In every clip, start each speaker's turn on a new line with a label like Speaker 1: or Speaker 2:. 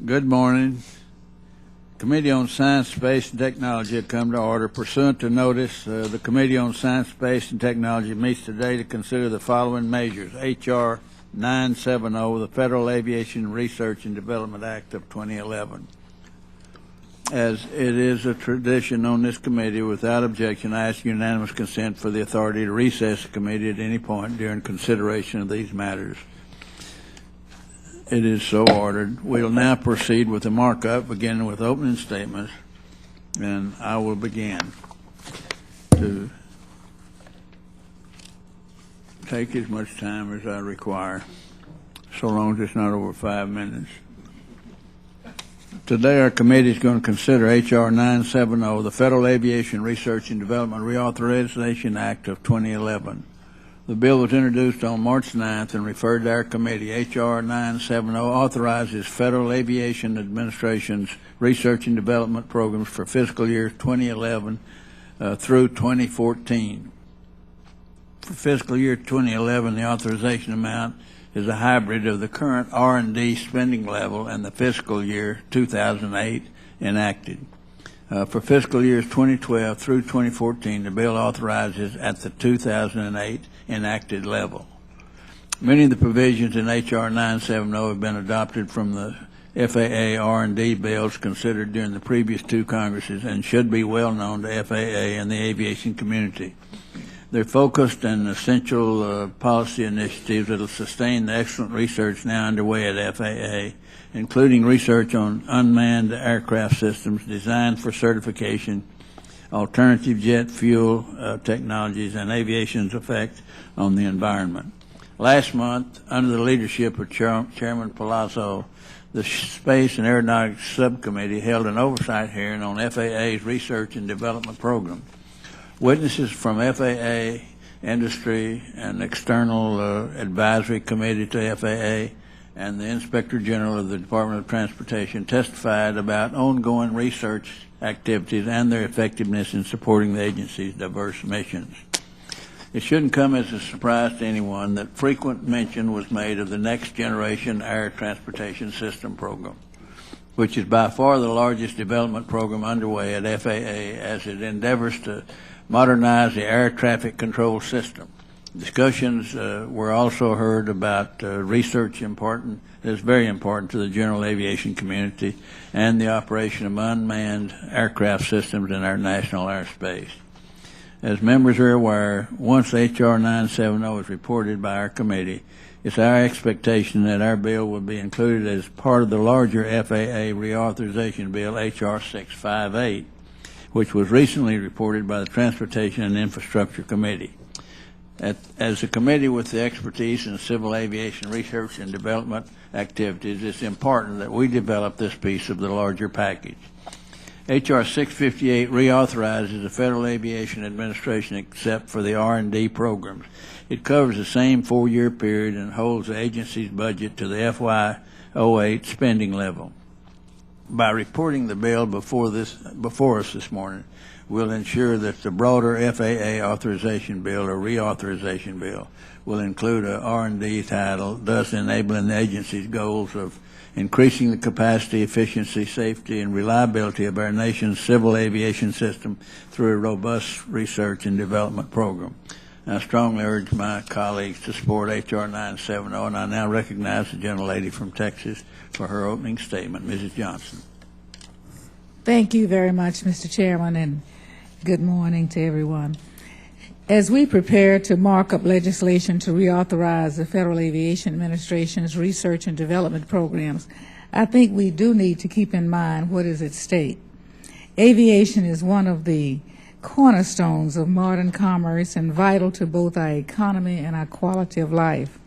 Speaker 1: Good morning. Committee on Science, Space, and Technology will come to order. Pursuant to notice, the Committee on Science, Space, and Technology meets today to consider the following measures. H.R. 970, the Federal Aviation Research and Development Act of 2011. As it is a tradition on this committee, without objection, I ask unanimous consent for the authority to recess the committee at any point during consideration of these matters. It is so ordered. We'll now proceed with the markup, beginning with opening statements, and I will begin to take as much time as I require, so long as it's not over 5 minutes. Today our committee is going to consider H.R. 970, the Federal Aviation Research and Development Reauthorization Act of 2011. The bill was introduced on March 9th and referred to our committee. H.R. 970 authorizes Federal Aviation Administration's research and development programs for fiscal years 2011 through 2014. For fiscal year 2011, the authorization amount is a hybrid of the current R&D spending level and the fiscal year 2008 enacted. For fiscal years 2012 through 2014, the bill authorizes at the 2008 enacted level. Many of the provisions in H.R. 970 have been adopted from the FAA R&D bills considered during the previous two Congresses and should be well known to FAA and the aviation community. They're focused and essential policy initiatives that will sustain the excellent research now underway at FAA, including research on unmanned aircraft systems designed for certification, alternative jet fuel technologies, and aviation's effect on the environment. Last month, under the leadership of Chairman Palazzo, the Space and Aeronautics Subcommittee held an oversight hearing on FAA's research and development program. Witnesses from FAA, industry, and external advisory committee to FAA and the Inspector General of the Department of Transportation testified about ongoing research activities and their effectiveness in supporting the agency's diverse missions. It shouldn't come as a surprise to anyone that frequent mention was made of the Next Generation Air Transportation System program, which is by far the largest development program underway at FAA as it endeavors to modernize the air traffic control system. Discussions were also heard about research that's very important to the general aviation community and the operation of unmanned aircraft systems in our national airspace. As members are aware, once H.R. 970 is reported by our committee, it's our expectation that our bill will be included as part of the larger FAA reauthorization bill, H.R. 658, which was recently reported by the Transportation and Infrastructure Committee. As a committee with the expertise in civil aviation research and development activities, it's important that we develop this piece of the larger package. H.R. 658 reauthorizes the Federal Aviation Administration except for the R&D programs. It covers the same 4-year period and holds the agency's budget to the FY08 spending level. By reporting the bill before us this morning, we'll ensure that the broader FAA authorization bill or reauthorization bill will include a R&D title, thus enabling the agency's goals of increasing the capacity, efficiency, safety, and reliability of our nation's civil aviation system through a robust research and development program. I strongly urge my colleagues to support H.R. 970, and I now recognize the gentlelady from Texas for her opening statement. Mrs. Johnson.
Speaker 2: Thank you very much, Mr. Chairman, and good morning to everyone. As we prepare to mark up legislation to reauthorize the Federal Aviation Administration's research and development programs, I think we do need to keep in mind what is at stake. Aviation is one of the cornerstones of modern commerce and vital to both our economy and our quality of life.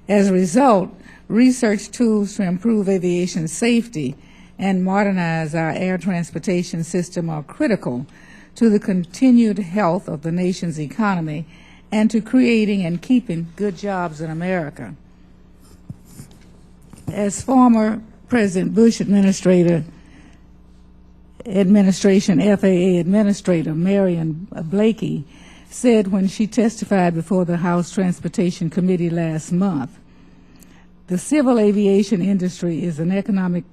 Speaker 2: As a result, research tools to improve aviation safety and modernize our air transportation system are critical to the continued health of the nation's economy and to creating and keeping good jobs in America. As former President Bush administration FAA Administrator Marion Blakey said when she testified before the House Transportation Committee last month, the civil aviation industry is an economic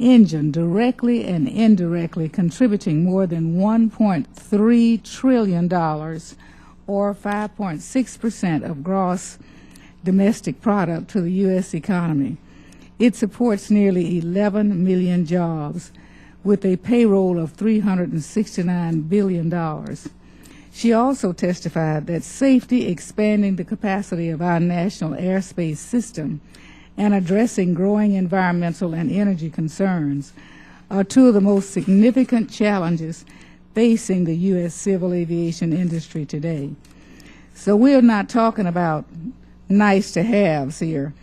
Speaker 2: engine, directly and indirectly contributing more than $1.3 trillion, or 5.6% of gross domestic product to the U.S. economy. It supports nearly 11 million jobs with a payroll of $369 billion. She also testified that safety, expanding the capacity of our national airspace system, and addressing growing environmental and energy concerns are two of the most significant challenges facing the U.S. civil aviation industry today. So we're not talking about nice-to-haves here.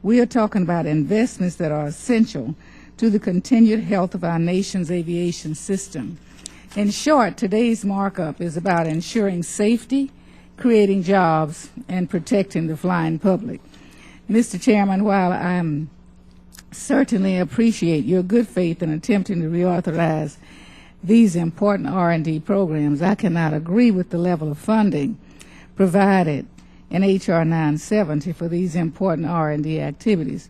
Speaker 2: We are talking about investments that are essential to the continued health of our nation's aviation system. In short, today's markup is about ensuring safety, creating jobs, and protecting the flying public. Mr. Chairman, while I certainly appreciate your good faith in attempting to reauthorize these important R&D programs, I cannot agree with the level of funding provided in H.R. 970 for these important R&D activities.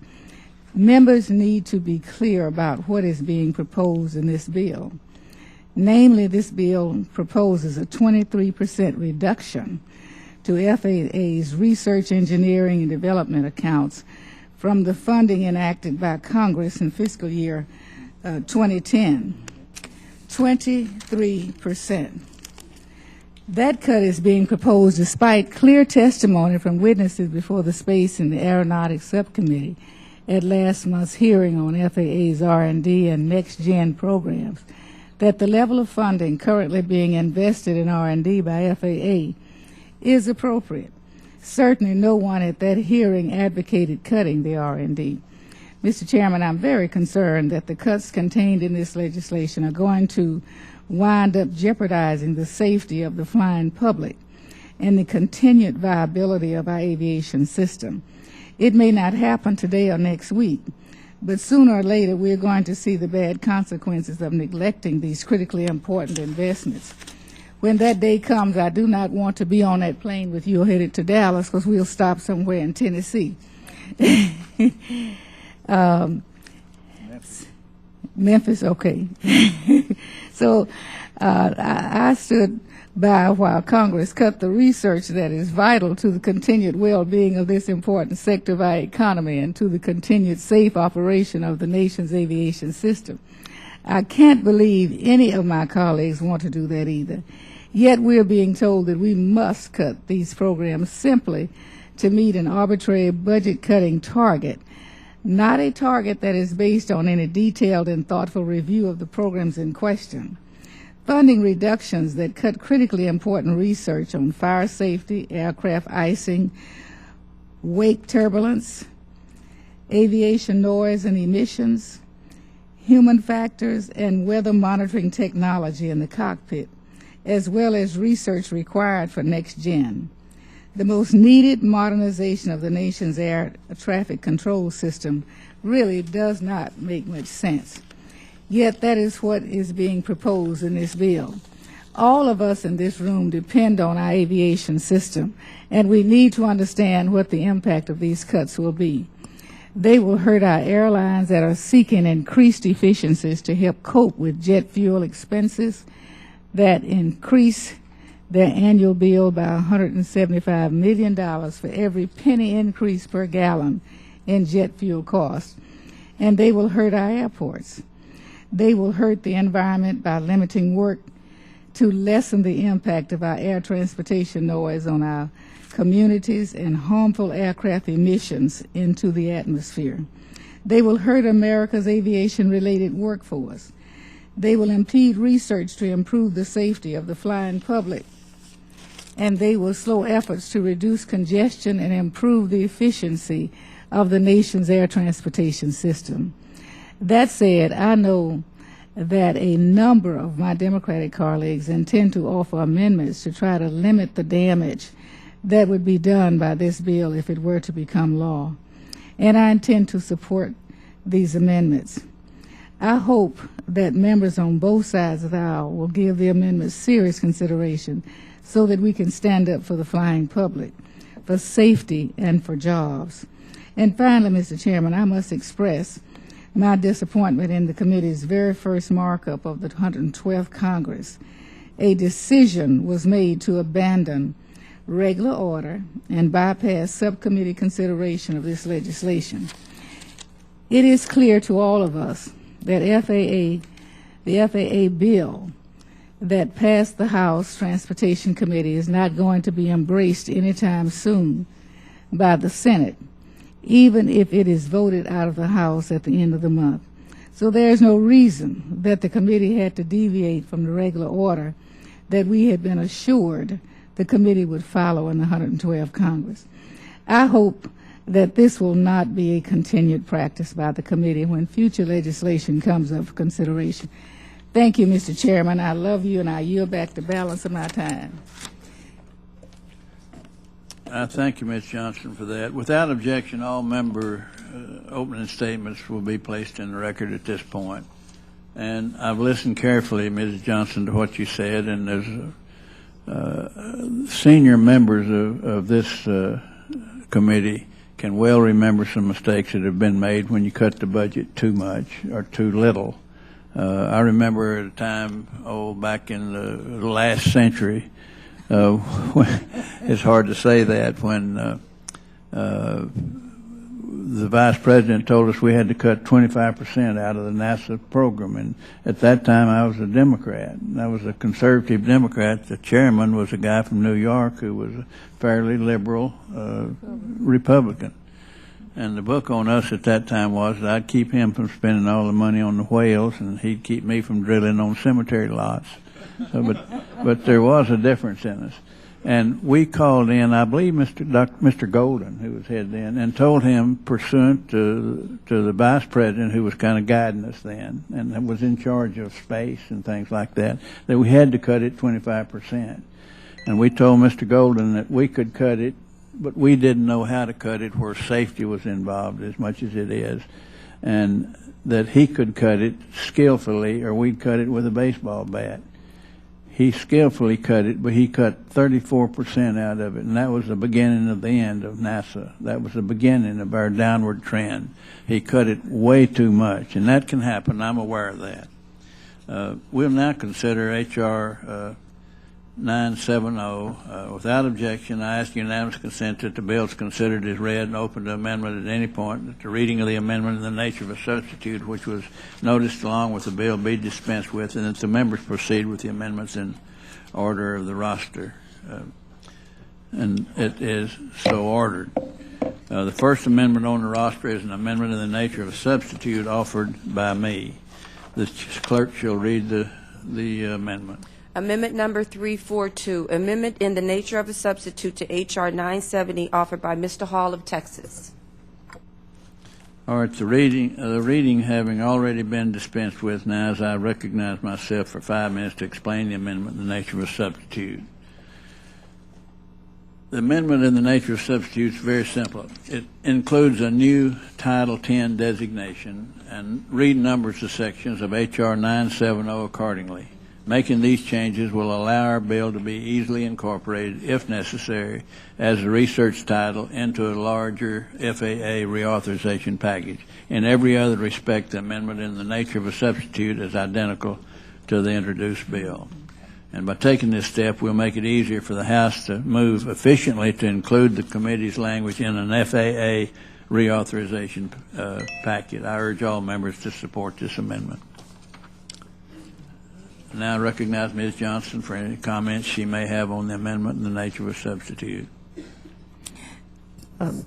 Speaker 2: Members need to be clear about what is being proposed in this bill. Namely, this bill proposes a 23% reduction to FAA's research, engineering, and development accounts from the funding enacted by Congress in fiscal year 2010. 23%. That cut is being proposed despite clear testimony from witnesses before the Space and the Aeronautics Subcommittee at last month's hearing on FAA's R&D and next-gen programs that the level of funding currently being invested in R&D by FAA is appropriate. Certainly no one at that hearing advocated cutting the R&D. Mr. Chairman, I'm very concerned that the cuts contained in this legislation are going to wind up jeopardizing the safety of the flying public and the continued viability of our aviation system. It may not happen today or next week, but sooner or later we're going to see the bad consequences of neglecting these critically important investments. When that day comes, I do not want to be on that plane with you headed to Dallas, because we'll stop somewhere in Tennessee. Memphis, okay. So I stood by while Congress cut the research that is vital to the continued well-being of this important sector of our economy and to the continued safe operation of the nation's aviation system. I can't believe any of my colleagues want to do that either. Yet we're being told that we must cut these programs simply to meet an arbitrary budget-cutting target, not a target that is based on any detailed and thoughtful review of the programs in question. Funding reductions that cut critically important research on fire safety, aircraft icing, wake turbulence, aviation noise and emissions, human factors, and weather monitoring technology in the cockpit, as well as research required for next gen. The most needed modernization of the nation's air traffic control system really does not make much sense. Yet that is what is being proposed in this bill. All of us in this room depend on our aviation system, and we need to understand what the impact of these cuts will be. They will hurt our airlines that are seeking increased efficiencies to help cope with jet fuel expenses that increase their annual bill by $175 million for every penny increase per gallon in jet fuel costs. And they will hurt our airports. They will hurt the environment by limiting work to lessen the impact of our air transportation noise on our communities and harmful aircraft emissions into the atmosphere. They will hurt America's aviation-related workforce. They will impede research to improve the safety of the flying public. And they will slow efforts to reduce congestion and improve the efficiency of the nation's air transportation system. That said, I know that a number of my Democratic colleagues intend to offer amendments to try to limit the damage that would be done by this bill if it were to become law. And I intend to support these amendments. I hope that members on both sides of the aisle will give the amendments serious consideration so that we can stand up for the flying public, for safety, and for jobs. And finally, Mr. Chairman, I must express my disappointment in the committee's very first markup of the 112th Congress, a decision was made to abandon regular order and bypass subcommittee consideration of this legislation. It is clear to all of us that the FAA bill that passed the House Transportation Committee is not going to be embraced anytime soon by the Senate, even if it is voted out of the House at the end of the month. So there is no reason that the committee had to deviate from the regular order that we had been assured the committee would follow in the 112th Congress. I hope that this will not be a continued practice by the committee when future legislation comes up for consideration. Thank you, Mr. Chairman. I love you, and I yield back the balance of my time.
Speaker 1: Thank you, Ms. Johnson, for that. Without objection, all member opening statements will be placed in the record at this point. And I've listened carefully, Ms. Johnson, to what you said, and there's senior members of this committee can well remember some mistakes that have been made when you cut the budget too much or too little. I remember at a time, back in the last century, it's hard to say that, when the vice president told us we had to cut 25% out of the NASA program. And at that time, I was a Democrat. And I was a conservative Democrat. The chairman was a guy from New York who was a fairly liberal Republican. And the book on us at that time was that I'd keep him from spending all the money on the whales, and he'd keep me from drilling on cemetery lots. So, but there was a difference in us. And we called in, I believe, Mr. Golden, who was head then, and told him, pursuant to the vice president, who was kind of guiding us then, and was in charge of space and things like that, that we had to cut it 25%. And we told Mr. Golden that we could cut it, but we didn't know how to cut it where safety was involved as much as it is, and that he could cut it skillfully, or we'd cut it with a baseball bat. He skillfully cut it, but he cut 34% out of it, and that was the beginning of the end of NASA. That was the beginning of our downward trend. He cut it way too much, and that can happen. I'm aware of that. We'll now consider H.R. 970. Without objection, I ask unanimous consent that the bill is considered as read and open to amendment at any point, that the reading of the amendment in the nature of a substitute, which was noticed along with the bill, be dispensed with, and that the members proceed with the amendments in order of the roster. And it is so ordered. The first amendment on the roster is an amendment in the nature of a substitute offered by me. The clerk shall read the amendment.
Speaker 3: Amendment number 342, amendment in the nature of a substitute to H.R. 970, offered by Mr. Hall of Texas.
Speaker 1: All right, the reading having already been dispensed with, now as I recognize myself for 5 minutes to explain the amendment in the nature of a substitute. The amendment in the nature of substitute is very simple. It includes a new Title 10 designation and read numbers the sections of H.R. 970 accordingly. Making these changes will allow our bill to be easily incorporated, if necessary, as a research title into a larger FAA reauthorization package. In every other respect, the amendment in the nature of a substitute is identical to the introduced bill. And by taking this step, we'll make it easier for the House to move efficiently to include the committee's language in an FAA reauthorization packet. I urge all members to support this amendment. Now I recognize Ms. Johnson for any comments she may have on the amendment in the nature of a substitute.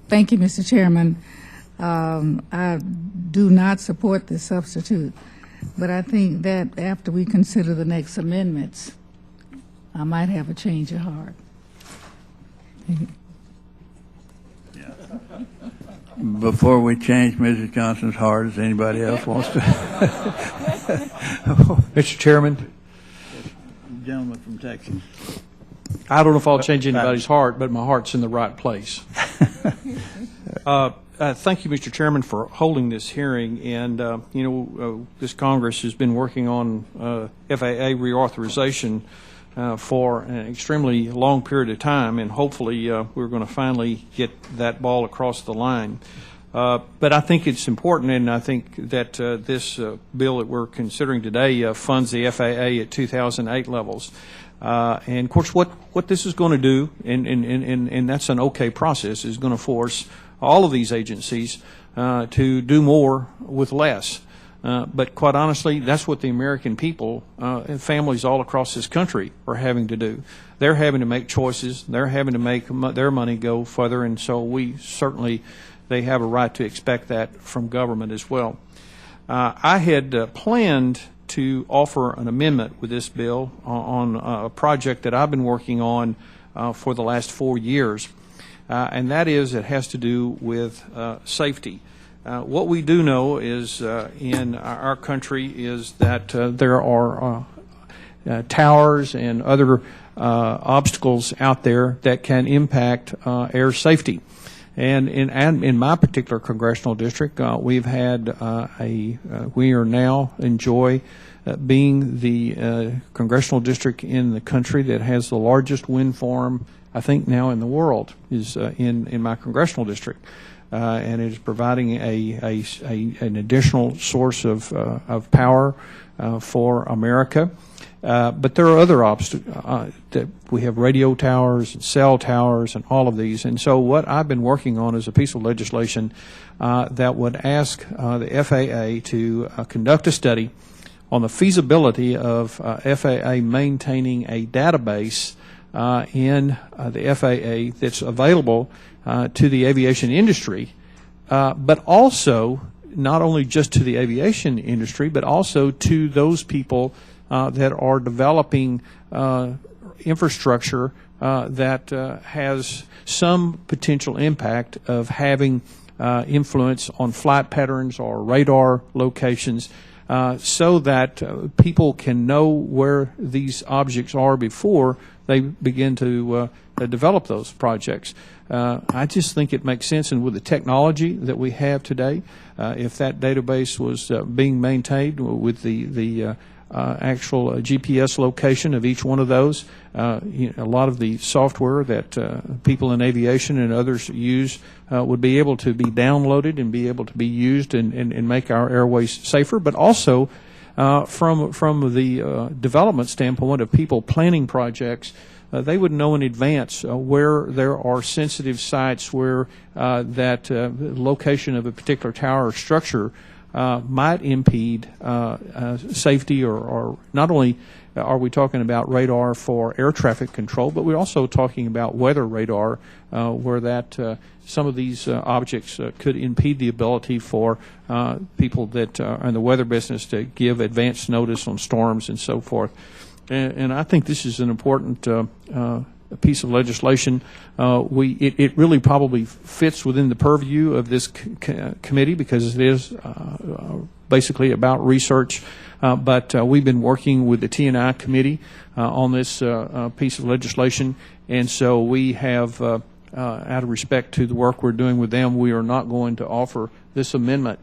Speaker 2: Thank you, Mr. Chairman. I do not support this substitute, but I think that after we consider the next amendments, I might have a change of heart.
Speaker 1: Yeah. Before we change Mrs. Johnson's heart, does anybody else wants to?
Speaker 4: Mr. Chairman.
Speaker 1: Gentleman from Texas.
Speaker 4: I don't know if I'll change anybody's heart, but my heart's in the right place. Thank you, Mr. Chairman, for holding this hearing. And, this Congress has been working on FAA reauthorization for an extremely long period of time, and hopefully we're going to finally get that ball across the line. But I think it's important, and I think that this bill that we're considering today funds the FAA at 2008 levels. And of course, what this is going to do, and that's an okay process, is going to force all of these agencies to do more with less. But quite honestly, that's what the American people and families all across this country are having to do. They're having to make choices. They're having to make their money go further, and so they have a right to expect that from government as well. I had planned to offer an amendment with this bill on a project that I've been working on for the last 4 years, and that is it has to do with safety. What we do know is in our country is that there are towers and other obstacles out there that can impact air safety. And in my particular congressional district, we've had we are now enjoy being the congressional district in the country that has the largest wind farm, I think now in the world, is in my congressional district. And it is providing an additional source of power for America. But there are other obstacles. That we have radio towers and cell towers and all of these. And so what I've been working on is a piece of legislation that would ask the FAA to conduct a study on the feasibility of FAA maintaining a database in the FAA that's available to the aviation industry, but also not only just to the aviation industry, but also to those people that are developing infrastructure that has some potential impact of having influence on flight patterns or radar locations, so that people can know where these objects are before they begin to develop those projects. I just think it makes sense, and with the technology that we have today, if that database was being maintained with the actual GPS location of each one of those, a lot of the software that people in aviation and others use would be able to be downloaded and be able to be used and make our airways safer, but also from the development standpoint of people planning projects, they would know in advance where there are sensitive sites where that location of a particular tower or structure might impede safety, or not only are we talking about radar for air traffic control, but we're also talking about weather radar where that some of these objects could impede the ability for people that are in the weather business to give advance notice on storms and so forth. And I think this is an important piece of legislation. It really probably fits within the purview of this committee because it is basically about research. But we've been working with the T&I committee on this piece of legislation, and so we have, out of respect to the work we're doing with them, we are not going to offer this amendment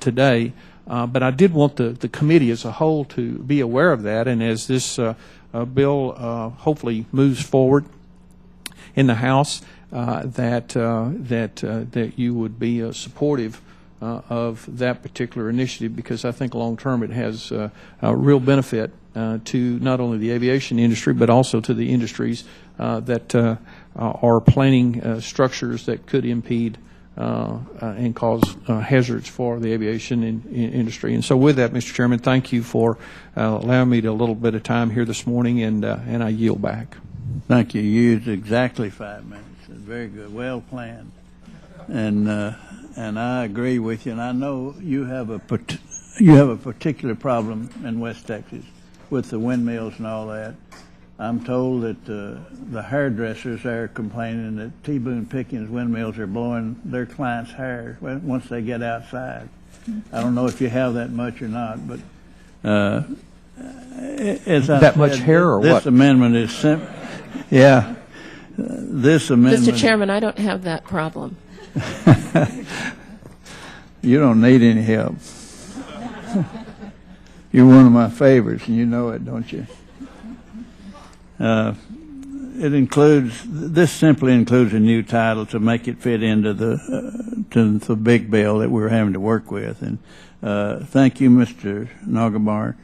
Speaker 4: today. But I did want the committee as a whole to be aware of that, and as this bill hopefully moves forward in the House, that you would be supportive of that particular initiative, because I think long term it has a real benefit to not only the aviation industry but also to the industries that are planning structures that could impede and cause hazards for the aviation industry. And so with that, Mr. Chairman, thank you for allowing me a little bit of time here this morning, and I yield back.
Speaker 1: Thank you. You used exactly 5 minutes. Very good. Well planned. And I agree with you. And I know you have a particular problem in West Texas with the windmills and all that. I'm told that the hairdressers are complaining that T. Boone Pickens windmills are blowing their clients' hair once they get outside. I don't know if you have that much or not, but as I
Speaker 4: that
Speaker 1: said,
Speaker 4: much hair or
Speaker 1: this
Speaker 4: what?
Speaker 1: Amendment is simple. Yeah, this amendment.
Speaker 5: Mr. Chairman, I don't have that problem.
Speaker 1: You don't need any help. You're one of my favorites, and you know it, don't you? it includes, this simply includes a new title to make it fit into to the big bill that we're having to work with. And thank you, Mr. Nogabar,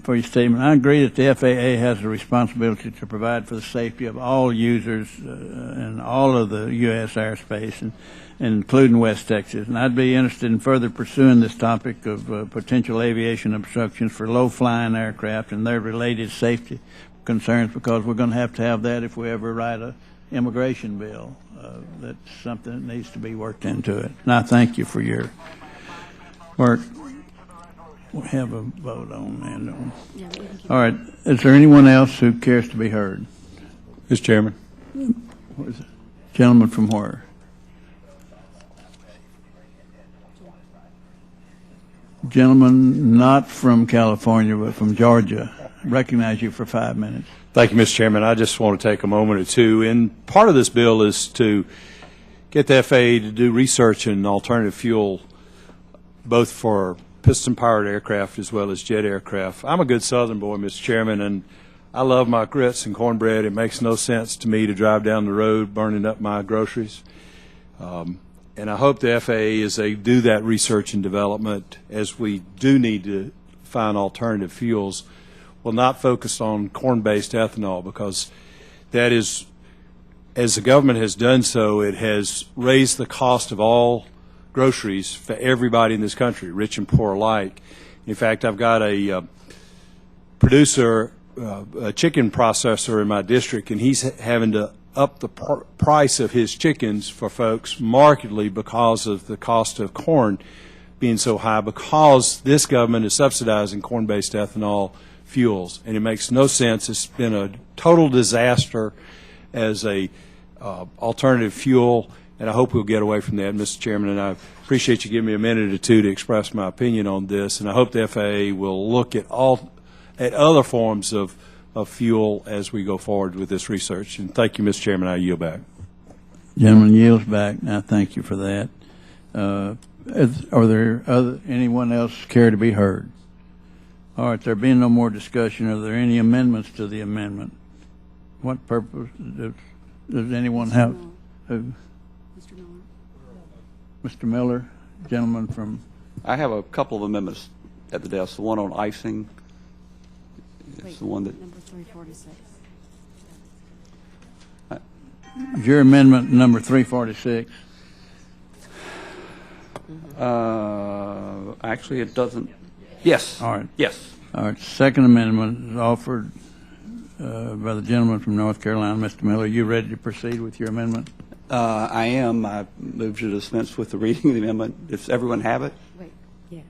Speaker 1: for your statement. I agree that the FAA has a responsibility to provide for the safety of all users in all of the U.S. airspace, and including West Texas. And I'd be interested in further pursuing this topic of potential aviation obstructions for low-flying aircraft and their related safety concerns, because we're going to have that if we ever write a immigration bill. That's something that needs to be worked into it. And I thank you for your work. We have a vote on that. All right. Is there anyone else who cares to be heard?
Speaker 6: Mr. Chairman.
Speaker 1: What is it? Gentleman from where? Gentleman not from California, but from Georgia. I recognize you for 5 minutes.
Speaker 6: Thank you, Mr. Chairman. I just want to take a moment or two. And part of this bill is to get the FAA to do research in alternative fuel, both for piston-powered aircraft as well as jet aircraft. I'm a good Southern boy, Mr. Chairman, and I love my grits and cornbread. It makes no sense to me to drive down the road burning up my groceries. And I hope the FAA, as they do that research and development, as we do need to find alternative fuels, will not focus on corn-based ethanol, because that is, as the government has done so, it has raised the cost of all groceries for everybody in this country, rich and poor alike. In fact, I've got a producer, a chicken processor in my district, and he's having to up the price of his chickens for folks markedly because of the cost of corn being so high, because this government is subsidizing corn-based ethanol fuels, and it makes no sense. It's been a total disaster as a alternative fuel, and I hope we'll get away from that, Mr. Chairman. And I appreciate you giving me a minute or two to express my opinion on this, and I hope the FAA will look at other forms of fuel as we go forward with this research. And thank you, Mr. Chairman. I yield back.
Speaker 1: Gentleman yields back. Now, thank you for that. Are there anyone else care to be heard? All right. There being no more discussion, are there any amendments to the amendment? What purpose does anyone have? Who?
Speaker 7: Mr. Miller.
Speaker 1: Mr. Miller, gentleman from.
Speaker 8: I have a couple of amendments at the desk. The one on icing. It's the one that.
Speaker 7: Number 346.
Speaker 1: Is your amendment number 346?
Speaker 8: Actually, it doesn't. Yes.
Speaker 1: All right.
Speaker 8: Yes.
Speaker 1: All right. Second amendment is offered by the gentleman from North Carolina, Mr. Miller. Are you ready to proceed with your amendment?
Speaker 8: I am. I move to dispense with the reading of the amendment. Does everyone have it?
Speaker 7: Wait, yes.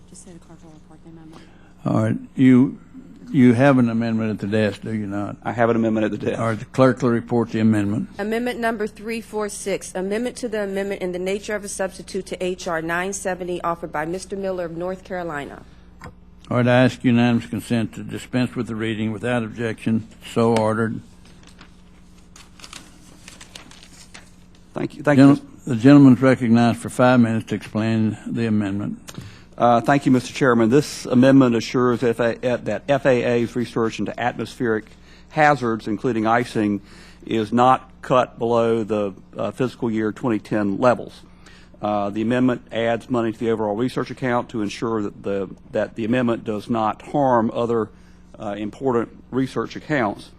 Speaker 7: Just say the clerk will report the amendment.
Speaker 1: All right. You have an amendment at the desk, do you not?
Speaker 8: I have an amendment at the desk.
Speaker 1: All right. The clerk will report the amendment.
Speaker 3: Amendment number 346, amendment to the amendment in the nature of a substitute to H.R. 970, offered by Mr. Miller of North Carolina.
Speaker 1: All right. I ask unanimous consent to dispense with the reading without objection. So ordered.
Speaker 8: Thank you. Thank you.
Speaker 1: The gentleman is recognized for 5 minutes to explain the amendment.
Speaker 8: Thank you, Mr. Chairman. This amendment assures that FAA's research into atmospheric hazards, including icing, is not cut below the fiscal year 2010 levels. The amendment adds money to the overall research account to ensure that the amendment does not harm other important research accounts.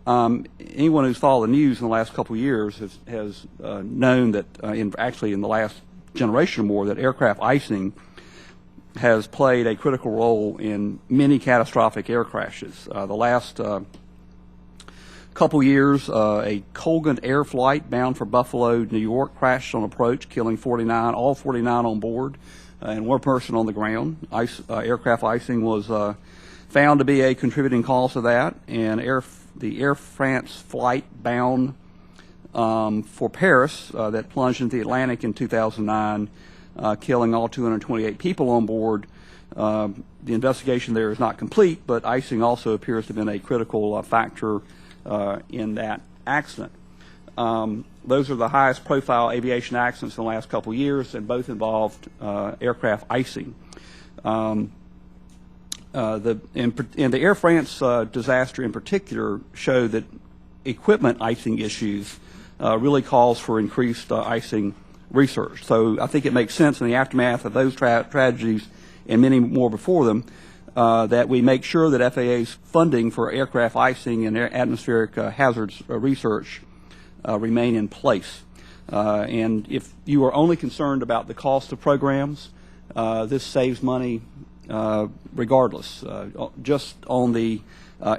Speaker 8: Anyone who's followed the news in the last couple of years has known that, actually in the last generation or more, that aircraft icing has played a critical role in many catastrophic air crashes. The last couple years, a Colgan Air flight bound for Buffalo, New York, crashed on approach, killing all 49 on board, and one person on the ground. Aircraft icing was found to be a contributing cause of that, and the Air France flight bound for Paris that plunged into the Atlantic in 2009, killing all 228 people on board. The investigation there is not complete, but icing also appears to have been a critical factor in that accident. Those are the highest profile aviation accidents in the last couple of years, and both involved aircraft icing. the Air France disaster in particular showed that equipment icing issues really calls for increased icing research. So I think it makes sense in the aftermath of those tragedies and many more before them that we make sure that FAA's funding for aircraft icing and atmospheric hazards research remain in place. And if you are only concerned about the cost of programs, this saves money regardless. Just on the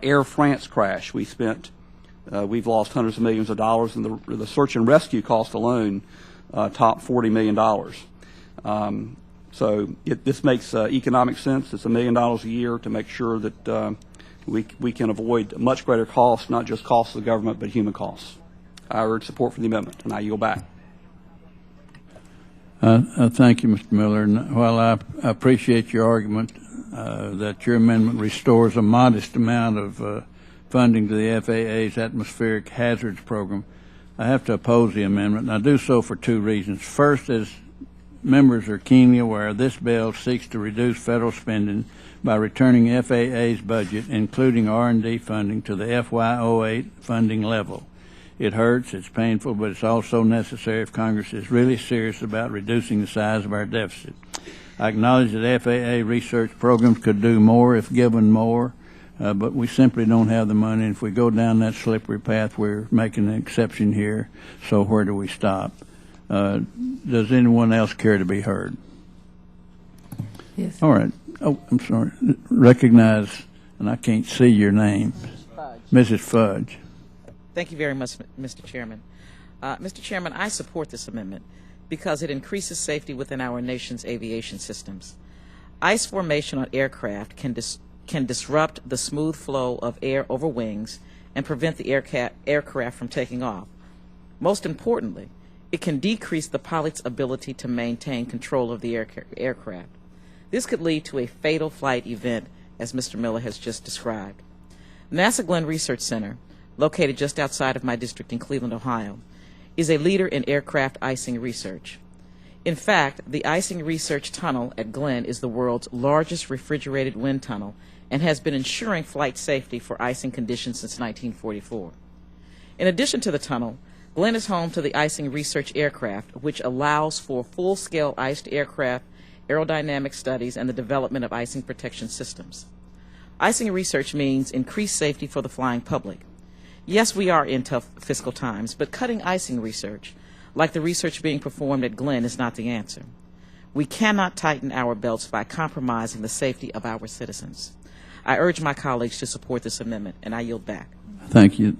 Speaker 8: Air France crash, we've lost hundreds of millions of dollars, and the search and rescue cost alone topped $40 million. So this makes economic sense. It's $1 million a year to make sure that we can avoid much greater costs, not just costs of the government, but human costs. I urge support for the amendment, and I yield back.
Speaker 1: Thank you, Mr. Miller. And while I appreciate your argument that your amendment restores a modest amount of funding to the FAA's Atmospheric Hazards Program, I have to oppose the amendment, and I do so for two reasons. First, as members are keenly aware, this bill seeks to reduce federal spending by returning FAA's budget, including R&D funding, to the FY08 funding level. It hurts, it's painful, but it's also necessary if Congress is really serious about reducing the size of our deficit. I acknowledge that FAA research programs could do more if given more, but we simply don't have the money. And if we go down that slippery path, we're making an exception here. So where do we stop? Does anyone else care to be heard?
Speaker 2: Yes.
Speaker 1: All right. Oh, I'm sorry. Recognize, and I can't see your name. Mrs. Fudge.
Speaker 9: Thank you very much, Mr. Chairman. Mr. Chairman, I support this amendment because it increases safety within our nation's aviation systems. Ice formation on aircraft can disrupt the smooth flow of air over wings and prevent the aircraft from taking off. Most importantly, it can decrease the pilot's ability to maintain control of the aircraft. This could lead to a fatal flight event, as Mr. Miller has just described. NASA Glenn Research Center, located just outside of my district in Cleveland, Ohio, is a leader in aircraft icing research. In fact, the icing research tunnel at Glenn is the world's largest refrigerated wind tunnel and has been ensuring flight safety for icing conditions since 1944. In addition to the tunnel, Glenn is home to the icing research aircraft, which allows for full-scale iced aircraft, aerodynamic studies, and the development of icing protection systems. Icing research means increased safety for the flying public. Yes, we are in tough fiscal times, but cutting icing research, like the research being performed at Glenn, is not the answer. We cannot tighten our belts by compromising the safety of our citizens. I urge my colleagues to support this amendment, and I yield back.
Speaker 1: Thank you.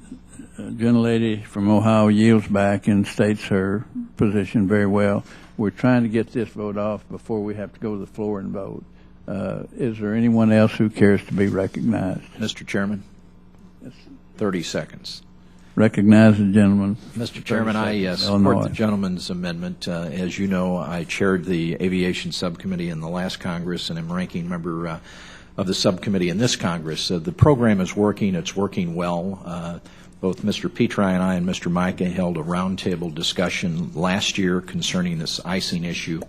Speaker 1: Gentlelady from Ohio yields back and states her position very well. We're trying to get this vote off before we have to go to the floor and vote. Is there anyone else who cares to be recognized?
Speaker 10: Mr. Chairman, 30 seconds.
Speaker 1: Recognize the gentleman.
Speaker 10: Mr. Chairman, I support the gentleman's amendment. As you know, I chaired the Aviation Subcommittee in the last Congress and am ranking member of the subcommittee in this Congress. The program is working. It's working well. Both Mr. Petri and I and Mr. Micah held a roundtable discussion last year concerning this icing issue.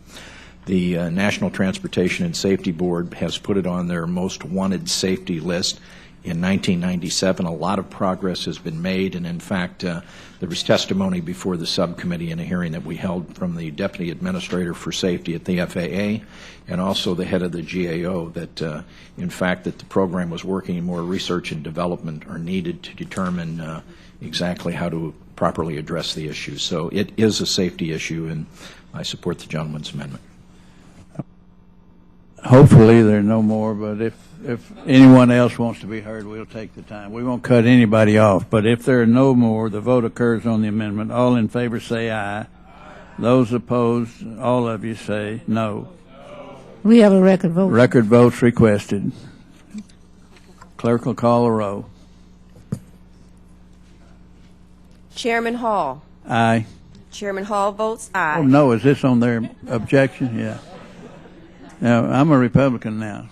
Speaker 10: The National Transportation and Safety Board has put it on their most wanted safety list. In 1997, a lot of progress has been made, and in fact, there was testimony before the subcommittee in a hearing that we held from the Deputy Administrator for Safety at the FAA and also the head of the GAO that, in fact, that the program was working. More research and development are needed to determine exactly how to properly address the issue. So it is a safety issue, and I support the gentleman's amendment.
Speaker 1: Hopefully there are no more, but if anyone else wants to be heard, we'll take the time. We won't cut anybody off, but if there are no more, the vote occurs on the amendment. All in favor say aye. Those opposed, all of you say no.
Speaker 2: We have a record vote.
Speaker 1: Record votes requested. Clerk will call a roll.
Speaker 3: Chairman Hall.
Speaker 1: Aye.
Speaker 3: Chairman Hall votes aye.
Speaker 1: Oh, no, is this on their objection? Yeah. Now, I'm a Republican now.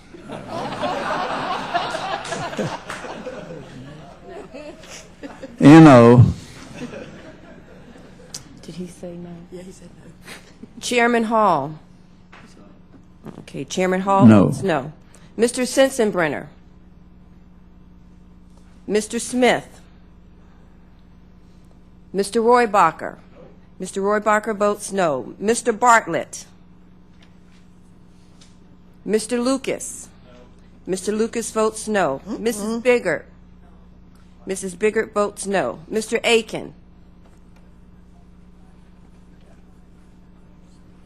Speaker 1: No.
Speaker 3: Did he say no? Yeah, he said no. Chairman Hall. Okay, Chairman Hall
Speaker 1: No.
Speaker 3: votes no. Mr. Sensenbrenner, Mr. Smith, Mr. Roybacher. Mr. Roybacher votes no. Mr. Bartlett, Mr. Lucas. Mr. Lucas votes no. Mrs. Biggert. Mrs. Biggert votes no. Mr. Aiken.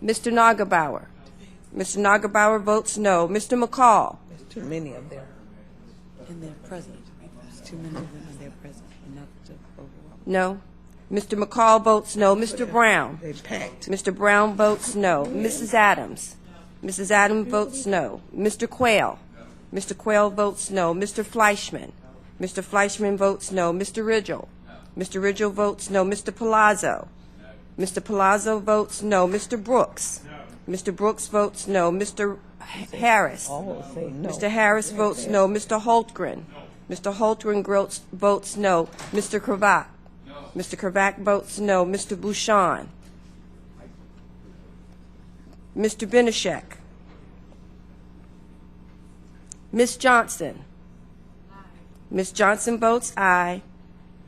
Speaker 3: Mr. Nagelbauer. Mr. Nagelbauer votes no. Mr. McCall.
Speaker 11: There's too many of them. And they're present. There's too many of them and they're present. Enough to overwhelm.
Speaker 3: No. Mr. McCall votes no. Mr. Brown.
Speaker 11: They packed.
Speaker 3: Mr. Brown votes no. Mrs. Adams. Mrs. Adams votes no. Mr. Quayle. Mr. Quayle votes no. Mr. Fleischman. Mr. Fleischman votes no. Mr. Ridgel. Mr. Ridgel votes no. Mr. Palazzo. Mr. Palazzo votes no. Mr. Brooks. Mr. Brooks votes no. Mr. Harris.
Speaker 11: All say no.
Speaker 3: Mr. Harris votes no. Mr. Holtgren. Mr. Holtgren votes no. Mr. Cravat. Mr. Cravat votes no. Mr. Bouchon. Mr. Benishek. Ms. Johnson. Ms. Johnson votes aye.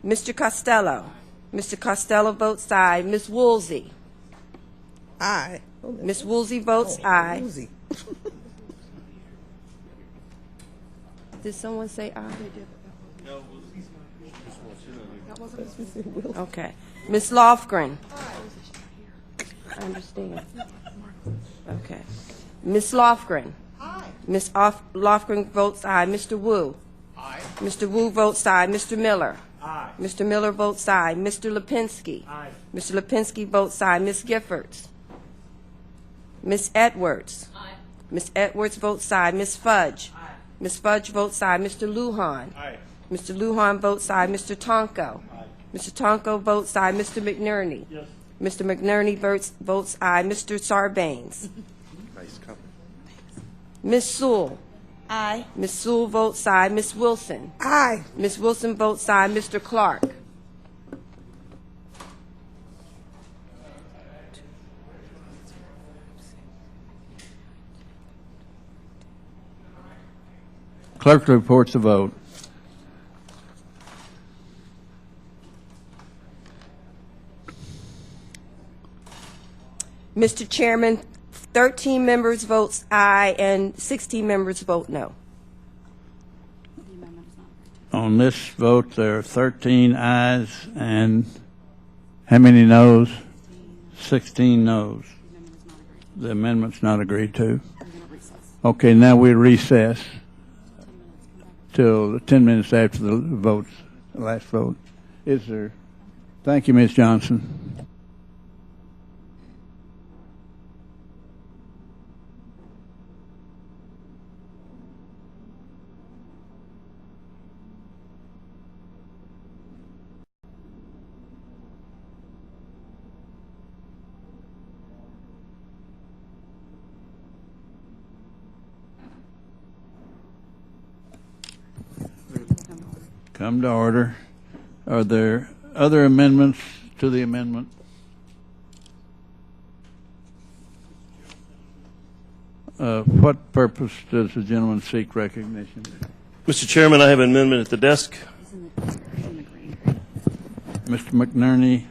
Speaker 3: Mr. Costello. Mr. Costello votes aye. Ms. Woolsey.
Speaker 11: Aye.
Speaker 3: Ms. Woolsey votes aye.
Speaker 11: Woozy.
Speaker 3: Did someone say aye? Okay. Ms. Lofgren. I understand. Okay. Ms. Lofgren. Ms. Lofgren votes aye. Mr. Wu. Aye. Mr. Wu votes aye. Mr. Miller. Aye. Mr. Miller votes aye. Mr. Lipinski. Aye. Mr. Lipinski votes aye. Ms. Giffords. Ms. Edwards. Aye. Ms. Edwards votes aye. Ms. Fudge. Aye. Ms. Fudge votes aye. Mr. Lujan. Aye. Mr. Lujan votes aye. Mr. Tonko. Aye. Mr. Tonko votes aye. Mr. McNerney. Yes. Mr. McNerney votes aye. Mr. Sarbanes. Nice company. Ms. Sewell. Aye. Ms. Sewell votes aye. Ms. Wilson.
Speaker 11: Aye.
Speaker 3: Ms. Wilson votes aye. Mr. Clark.
Speaker 1: Clerk reports the vote.
Speaker 3: Mr. Chairman, 13 members votes aye and 16 members vote no.
Speaker 7: The amendment is not agreed to.
Speaker 1: On this vote, there are 13 ayes and how many noes? 16 noes.
Speaker 7: The amendment is not agreed to.
Speaker 1: The amendment's not agreed to.
Speaker 7: We're going to recess.
Speaker 1: Okay, now we recess
Speaker 7: 10 minutes. Come back.
Speaker 1: till 10 minutes after the votes, the last vote. Is there? Thank you, Ms. Johnson. Come to order. Are there other amendments to the amendment? What purpose does the gentleman seek recognition?
Speaker 12: Mr. Chairman, I have an amendment at the desk.
Speaker 7: It's in the green.
Speaker 1: Mr. McNerney?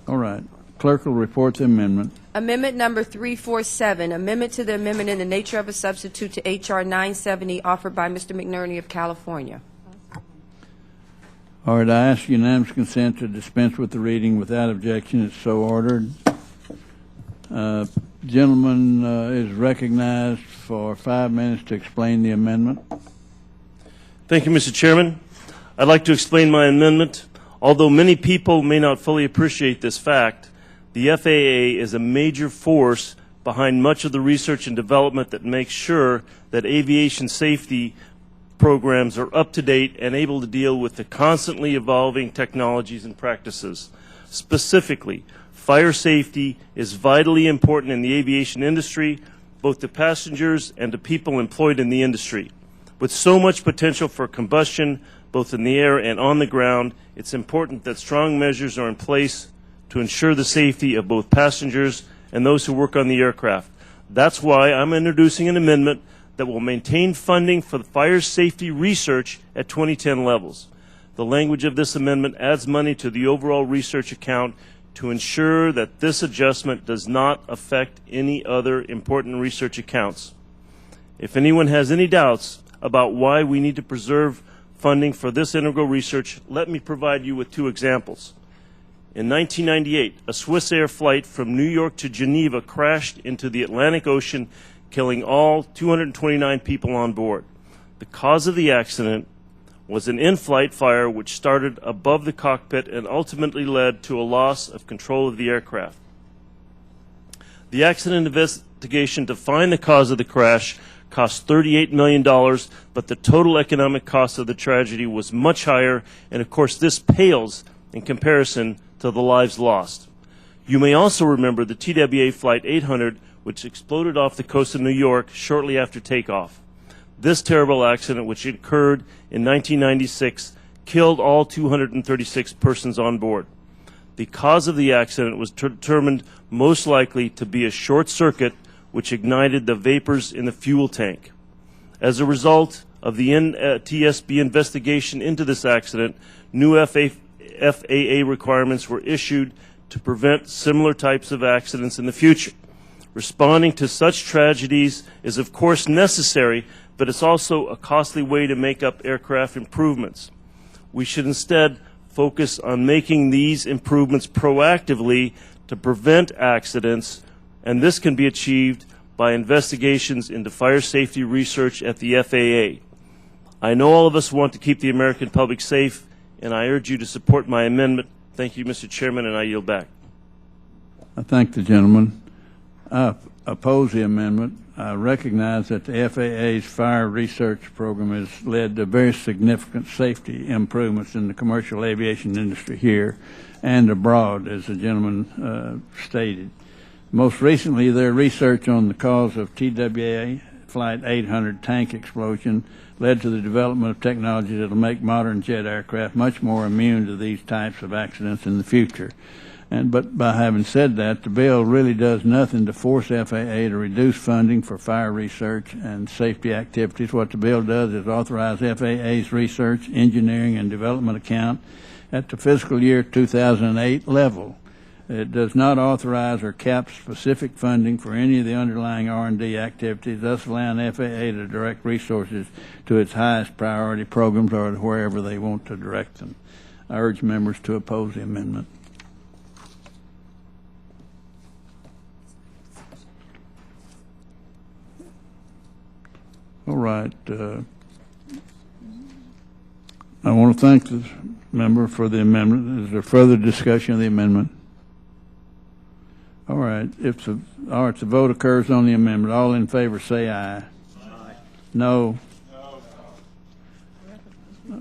Speaker 1: All right. Clerk will report the amendment.
Speaker 3: Amendment number 347, amendment to the amendment in the nature of a substitute to H.R. 970 offered by Mr. McNerney of California.
Speaker 1: All right, I ask unanimous consent to dispense with the reading without objection. It's so ordered. Gentleman is recognized for 5 minutes to explain the amendment.
Speaker 12: Thank you, Mr. Chairman. I'd like to explain my amendment. Although many people may not fully appreciate this fact, the FAA is a major force behind much of the research and development that makes sure that aviation safety programs are up to date and able to deal with the constantly evolving technologies and practices. Specifically, fire safety is vitally important in the aviation industry, both to passengers and to people employed in the industry. With so much potential for combustion, both in the air and on the ground, it's important that strong measures are in place to ensure the safety of both passengers and those who work on the aircraft. That's why I'm introducing an amendment that will maintain funding for the fire safety research at 2010 levels. The language of this amendment adds money to the overall research account to ensure that this adjustment does not affect any other important research accounts. If anyone has any doubts about why we need to preserve funding for this integral research, let me provide you with two examples. In 1998, a Swissair flight from New York to Geneva crashed into the Atlantic Ocean, killing all 229 people on board. The cause of the accident was an in-flight fire which started above the cockpit and ultimately led to a loss of control of the aircraft. The accident investigation to find the cause of the crash cost $38 million, but the total economic cost of the tragedy was much higher, and of course this pales in comparison to the lives lost. You may also remember the TWA Flight 800, which exploded off the coast of New York shortly after takeoff. This terrible accident, which occurred in 1996, killed all 236 persons on board. The cause of the accident was determined most likely to be a short circuit which ignited the vapors in the fuel tank. As a result of the NTSB investigation into this accident, new FAA requirements were issued to prevent similar types of accidents in the future. Responding to such tragedies is of course necessary, but it's also a costly way to make up aircraft improvements. We should instead focus on making these improvements proactively to prevent accidents, and this can be achieved by investigations into fire safety research at the FAA. I know all of us want to keep the American public safe, and I urge you to support my amendment. Thank you, Mr. Chairman, and I yield back.
Speaker 1: I thank the gentleman. I oppose the amendment. I recognize that the FAA's fire research program has led to very significant safety improvements in the commercial aviation industry here and abroad, as the gentleman stated. Most recently, their research on the cause of TWA Flight 800 tank explosion led to the development of technology that will make modern jet aircraft much more immune to these types of accidents in the future. But by having said that, the bill really does nothing to force FAA to reduce funding for fire research and safety activities. What the bill does is authorize FAA's research, engineering, and development account at the fiscal year 2008 level. It does not authorize or cap specific funding for any of the underlying R&D activities, thus allowing FAA to direct resources to its highest priority programs or wherever they want to direct them. I urge members to oppose the amendment. All right. I want to thank the member for the amendment. Is there further discussion of the amendment? All right. If the vote occurs on the amendment, all in favor say aye. Aye. No. No.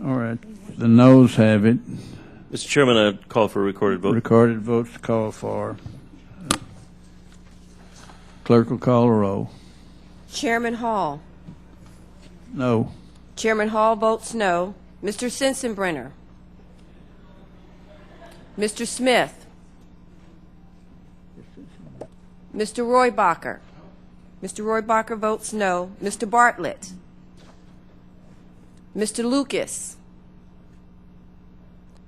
Speaker 1: All right. The noes have it.
Speaker 12: Mr. Chairman, I call for a recorded vote.
Speaker 1: Recorded votes called for. Clerk will call a roll.
Speaker 3: Chairman Hall.
Speaker 1: No.
Speaker 3: Chairman Hall votes no. Mr. Sensenbrenner. Mr. Smith. Mr. Roybacher. Mr. Roybacher votes no. Mr. Bartlett. Mr. Lucas.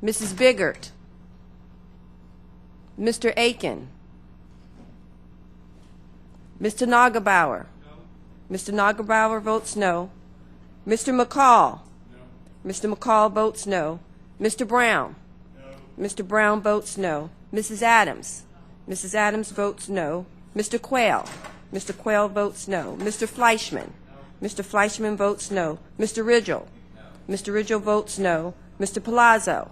Speaker 3: Mrs. Biggert. Mr. Aiken. Mr. Nagelbauer. No. Mr. Nagelbauer votes no. Mr. McCall. No. Mr. McCall votes no. Mr. Brown. No. Mr. Brown votes no. Mrs. Adams. Mrs. Adams votes no. Mr. Quayle. Mr. Quayle votes no. Mr. Fleischman. No. Mr. Fleischman votes no. Mr. Ridgel. No. Mr. Ridgel votes no. Mr. Palazzo.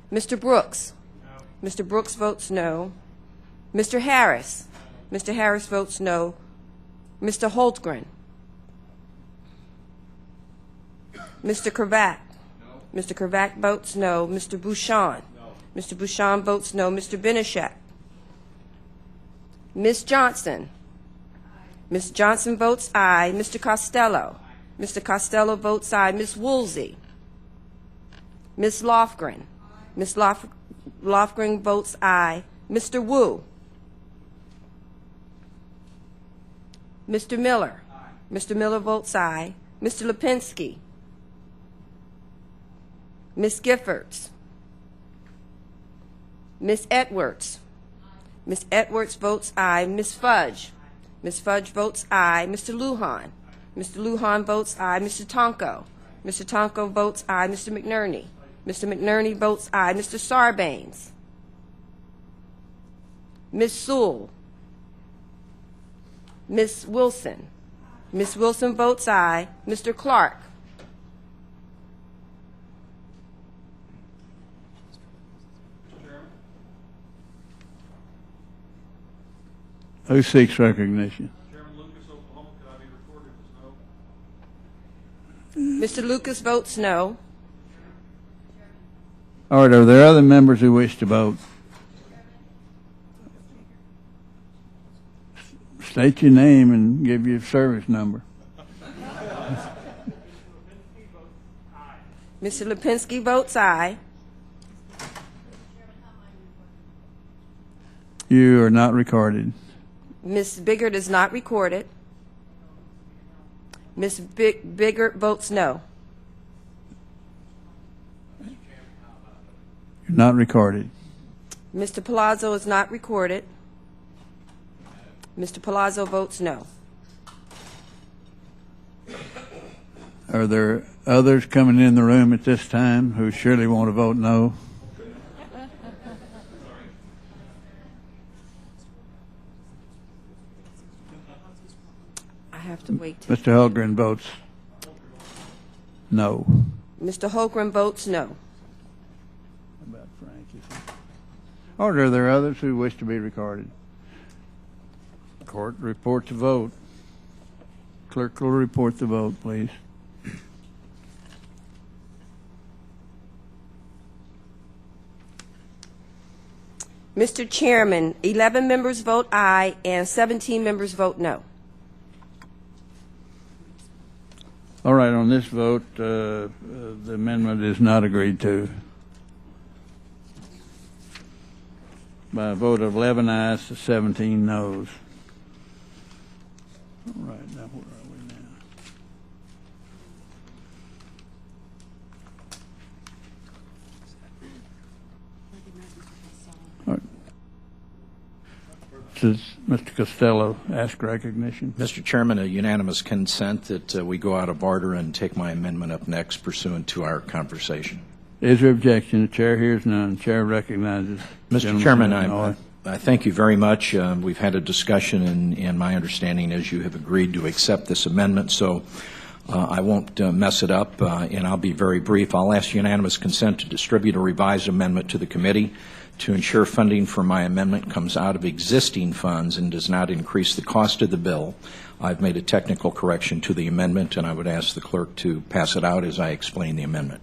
Speaker 3: Mr. Brooks. No. Mr. Brooks votes no. Mr. Harris. No. Mr. Harris votes no. Mr. Holtgren. Mr. Kravac. No. Mr. Kravac votes no. Mr. Bouchon. No. Mr. Bouchon votes no. Mr. Benishek. Ms. Johnson. Aye. Ms. Johnson votes aye. Mr. Costello. Aye. Mr. Costello votes aye. Ms. Woolsey. Ms. Lofgren. Aye. Ms. Lofgren votes aye. Mr. Wu. Mr. Miller? Mr. Miller votes aye. Mr. Lipinski? Ms. Giffords? Ms. Edwards? Ms. Edwards votes aye. Ms. Fudge? Ms. Fudge votes aye. Mr. Lujan? Mr. Lujan votes aye. Mr. Tonko? Mr. Tonko votes aye. Mr. McNerney? Mr. McNerney votes aye. Mr. Sarbanes? Ms. Sewell? Ms. Wilson? Ms. Wilson votes aye. Mr. Clark?
Speaker 1: Who seeks recognition?
Speaker 6: Chairman Lucas, Oklahoma, could I be recorded as no?
Speaker 3: Mr. Lucas votes no.
Speaker 1: All right, are there other members who wish to vote? State your name and give your service number.
Speaker 3: Mr. Lipinski votes aye.
Speaker 1: You are not recorded.
Speaker 3: Ms. Biggert is not recorded. Ms. Biggert votes no.
Speaker 1: You're not recorded.
Speaker 3: Mr. Palazzo is not recorded. Mr. Palazzo votes no.
Speaker 1: Are there others coming in the room at this time who surely want to vote no?
Speaker 3: I have to wait.
Speaker 1: Mr. Hulgren votes no.
Speaker 3: Mr. Holgren votes no.
Speaker 1: About Frankie. Or are there others who wish to be recorded? Court, report the vote. Clerk will report the vote, please.
Speaker 3: Mr. Chairman, 11 members vote aye and 17 members vote no.
Speaker 1: All right, on this vote, the amendment is not agreed to. By a vote of 11 ayes to 17 noes. All right, now where are we now? All right. Does Mr. Costello ask recognition?
Speaker 10: Mr. Chairman, a unanimous consent that we go out of order and take my amendment up next pursuant to our conversation.
Speaker 1: Is there objection? The chair hears none. The chair recognizes.
Speaker 10: Mr. Chairman, I thank you very much. We've had a discussion, and my understanding is you have agreed to accept this amendment, so I won't mess it up, and I'll be very brief. I'll ask unanimous consent to distribute a revised amendment to the committee to ensure funding for my amendment comes out of existing funds and does not increase the cost of the bill. I've made a technical correction to the amendment, and I would ask the clerk to pass it out as I explain the amendment.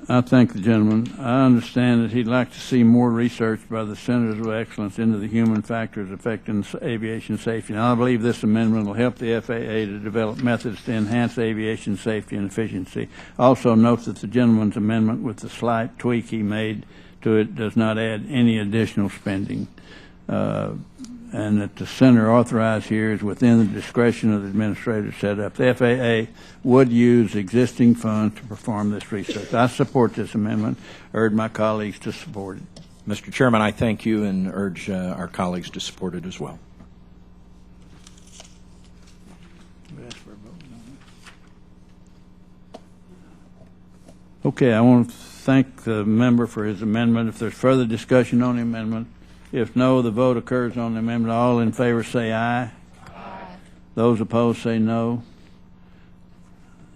Speaker 1: I thank the gentleman. I understand that he'd like to see more research by the Centers of Excellence into the human factors affecting aviation safety. And I believe this amendment will help the FAA to develop methods to enhance aviation safety and efficiency. Also note that the gentleman's amendment, with the slight tweak he made to it, does not add any additional spending. And that the center authorized here is within the discretion of the administrator set up. The FAA would use existing funds to perform this research. I support this amendment. Urge my colleagues to support it.
Speaker 10: Mr. Chairman, I thank you and urge our colleagues to support it as well.
Speaker 1: Okay, I want to thank the member for his amendment. If there's further discussion on the amendment, if no, the vote occurs on the amendment. All in favor say aye. Aye. Those opposed say no.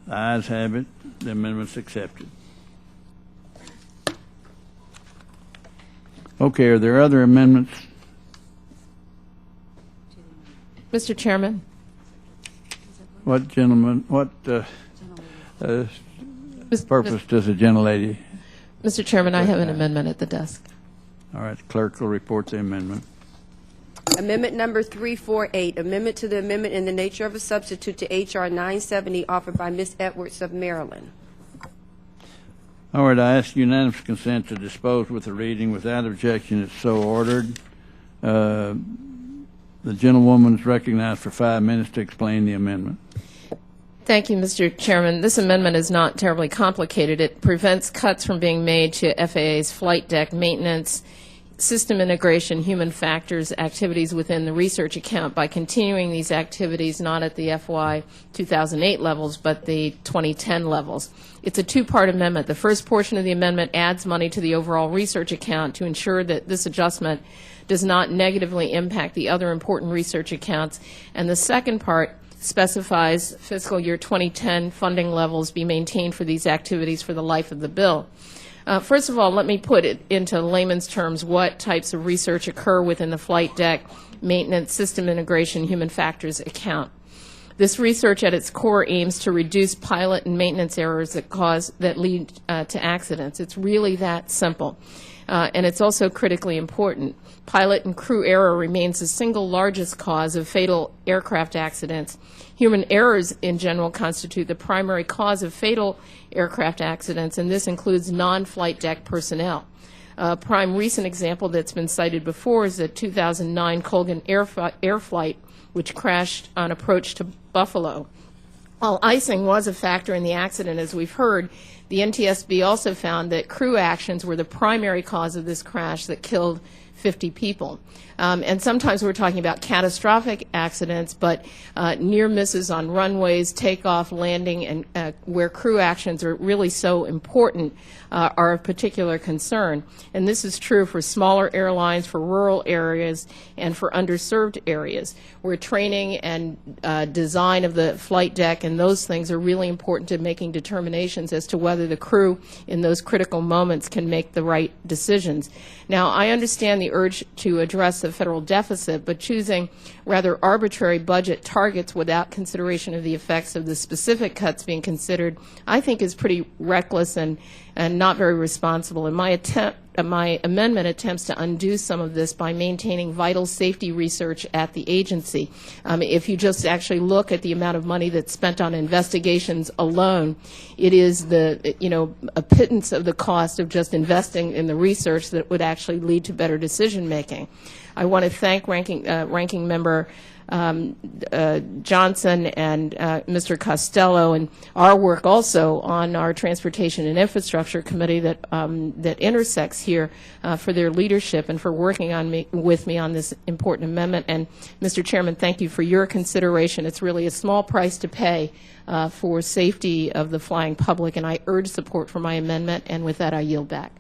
Speaker 1: The ayes have it. The amendment's accepted. Okay, are there other amendments?
Speaker 5: Mr. Chairman.
Speaker 1: What gentleman, what purpose does the gentlelady?
Speaker 5: Mr. Chairman, I have an amendment at the desk.
Speaker 1: All right, the clerk will report the amendment.
Speaker 3: Amendment number 348, amendment to the amendment in the nature of a substitute to H.R. 970 offered by Ms. Edwards of Maryland.
Speaker 1: All right, I ask unanimous consent to dispose with the reading. Without objection, it's so ordered. The gentlewoman is recognized for 5 minutes to explain the amendment.
Speaker 5: Thank you, Mr. Chairman. This amendment is not terribly complicated. It prevents cuts from being made to FAA's flight deck maintenance, system integration, human factors activities within the research account by continuing these activities not at the FY 2008 levels but the 2010 levels. It's a two-part amendment. The first portion of the amendment adds money to the overall research account to ensure that this adjustment does not negatively impact the other important research accounts, and the second part specifies fiscal year 2010 funding levels be maintained for these activities for the life of the bill. First of all, let me put it into layman's terms what types of research occur within the flight deck maintenance, system integration, human factors account. This research at its core aims to reduce pilot and maintenance errors that lead to accidents. It's really that simple. And it's also critically important. Pilot and crew error remains the single largest cause of fatal aircraft accidents. Human errors in general constitute the primary cause of fatal aircraft accidents, and this includes non-flight deck personnel. A prime recent example that's been cited before is the 2009 Colgan Air flight, which crashed on approach to Buffalo. While icing was a factor in the accident, as we've heard, the NTSB also found that crew actions were the primary cause of this crash that killed 50 people. And sometimes we're talking about catastrophic accidents, but near misses on runways, takeoff, landing, and where crew actions are really so important are of particular concern. And this is true for smaller airlines, for rural areas, and for underserved areas, where training and design of the flight deck and those things are really important to making determinations as to whether the crew in those critical moments can make the right decisions. Now, I understand the urge to address the federal deficit, but choosing rather arbitrary budget targets without consideration of the effects of the specific cuts being considered, I think is pretty reckless and not very responsible. And my amendment attempts to undo some of this by maintaining vital safety research at the agency. If you just actually look at the amount of money that's spent on investigations alone, it is a pittance of the cost of just investing in the research that would actually lead to better decision making. I want to thank Ranking Member Johnson and Mr. Costello and our work also on our Transportation and Infrastructure Committee that intersects here for their leadership and for working with me on this important amendment. And Mr. Chairman, thank you for your consideration. It's really a small price to pay for safety of the flying public, and I urge support for my amendment. And with that, I yield back.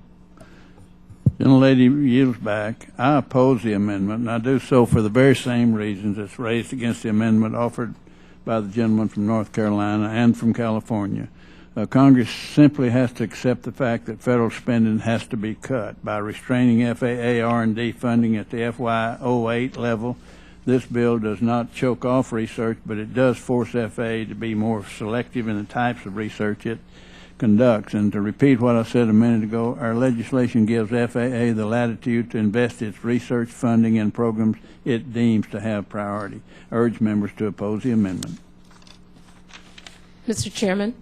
Speaker 1: Gentlelady yields back. I oppose the amendment, and I do so for the very same reasons that's raised against the amendment offered by the gentleman from North Carolina and from California. Congress simply has to accept the fact that federal spending has to be cut. By restraining FAA R&D funding at the FY 08 level, this bill does not choke off research, but it does force FAA to be more selective in the types of research it conducts. And to repeat what I said a minute ago, our legislation gives FAA the latitude to invest its research funding in programs it deems to have priority. I urge members to oppose the amendment.
Speaker 5: Mr. Chairman?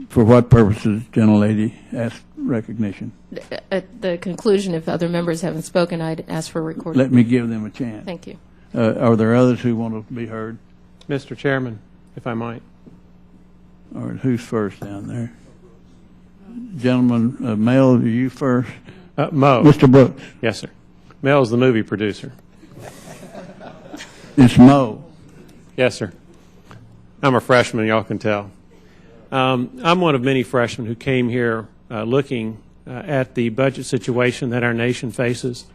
Speaker 1: For what purposes, gentlelady, ask recognition?
Speaker 5: At the conclusion, if other members haven't spoken, I'd ask for a recording.
Speaker 1: Let me give them a chance.
Speaker 5: Thank you.
Speaker 1: Are there others who want to be heard?
Speaker 4: Mr. Chairman, if I might.
Speaker 1: All right, who's first down there? Gentleman, Mel, are you first?
Speaker 4: Mo.
Speaker 1: Mr. Brooks.
Speaker 4: Yes, sir. Mel's the movie producer.
Speaker 1: It's Mo.
Speaker 4: Yes, sir. I'm a freshman, y'all can tell. I'm one of many freshmen who came here looking at the budget situation that our nation faces.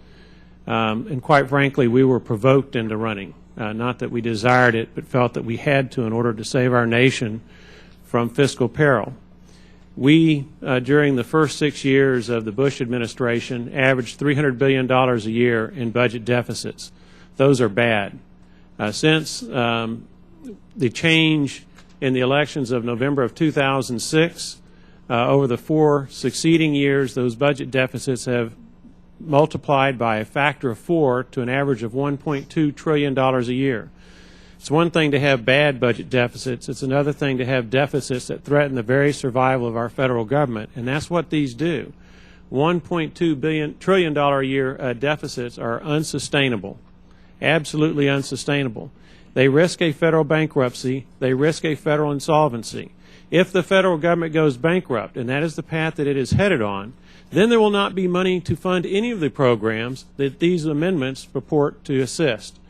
Speaker 4: And quite frankly, we were provoked into running. Not that we desired it, but felt that we had to in order to save our nation from fiscal peril. We, during the first 6 years of the Bush administration, averaged $300 billion a year in budget deficits. Those are bad. Since the change in the elections of November of 2006, over the 4 succeeding years, those budget deficits have multiplied by a factor of 4 to an average of $1.2 trillion a year. It's one thing to have bad budget deficits. It's another thing to have deficits that threaten the very survival of our federal government, and that's what these do. $1.2 trillion a year deficits are unsustainable, absolutely unsustainable. They risk a federal bankruptcy. They risk a federal insolvency. If the federal government goes bankrupt, and that is the path that it is headed on, then there will not be money to fund any of the programs that these amendments purport to assist.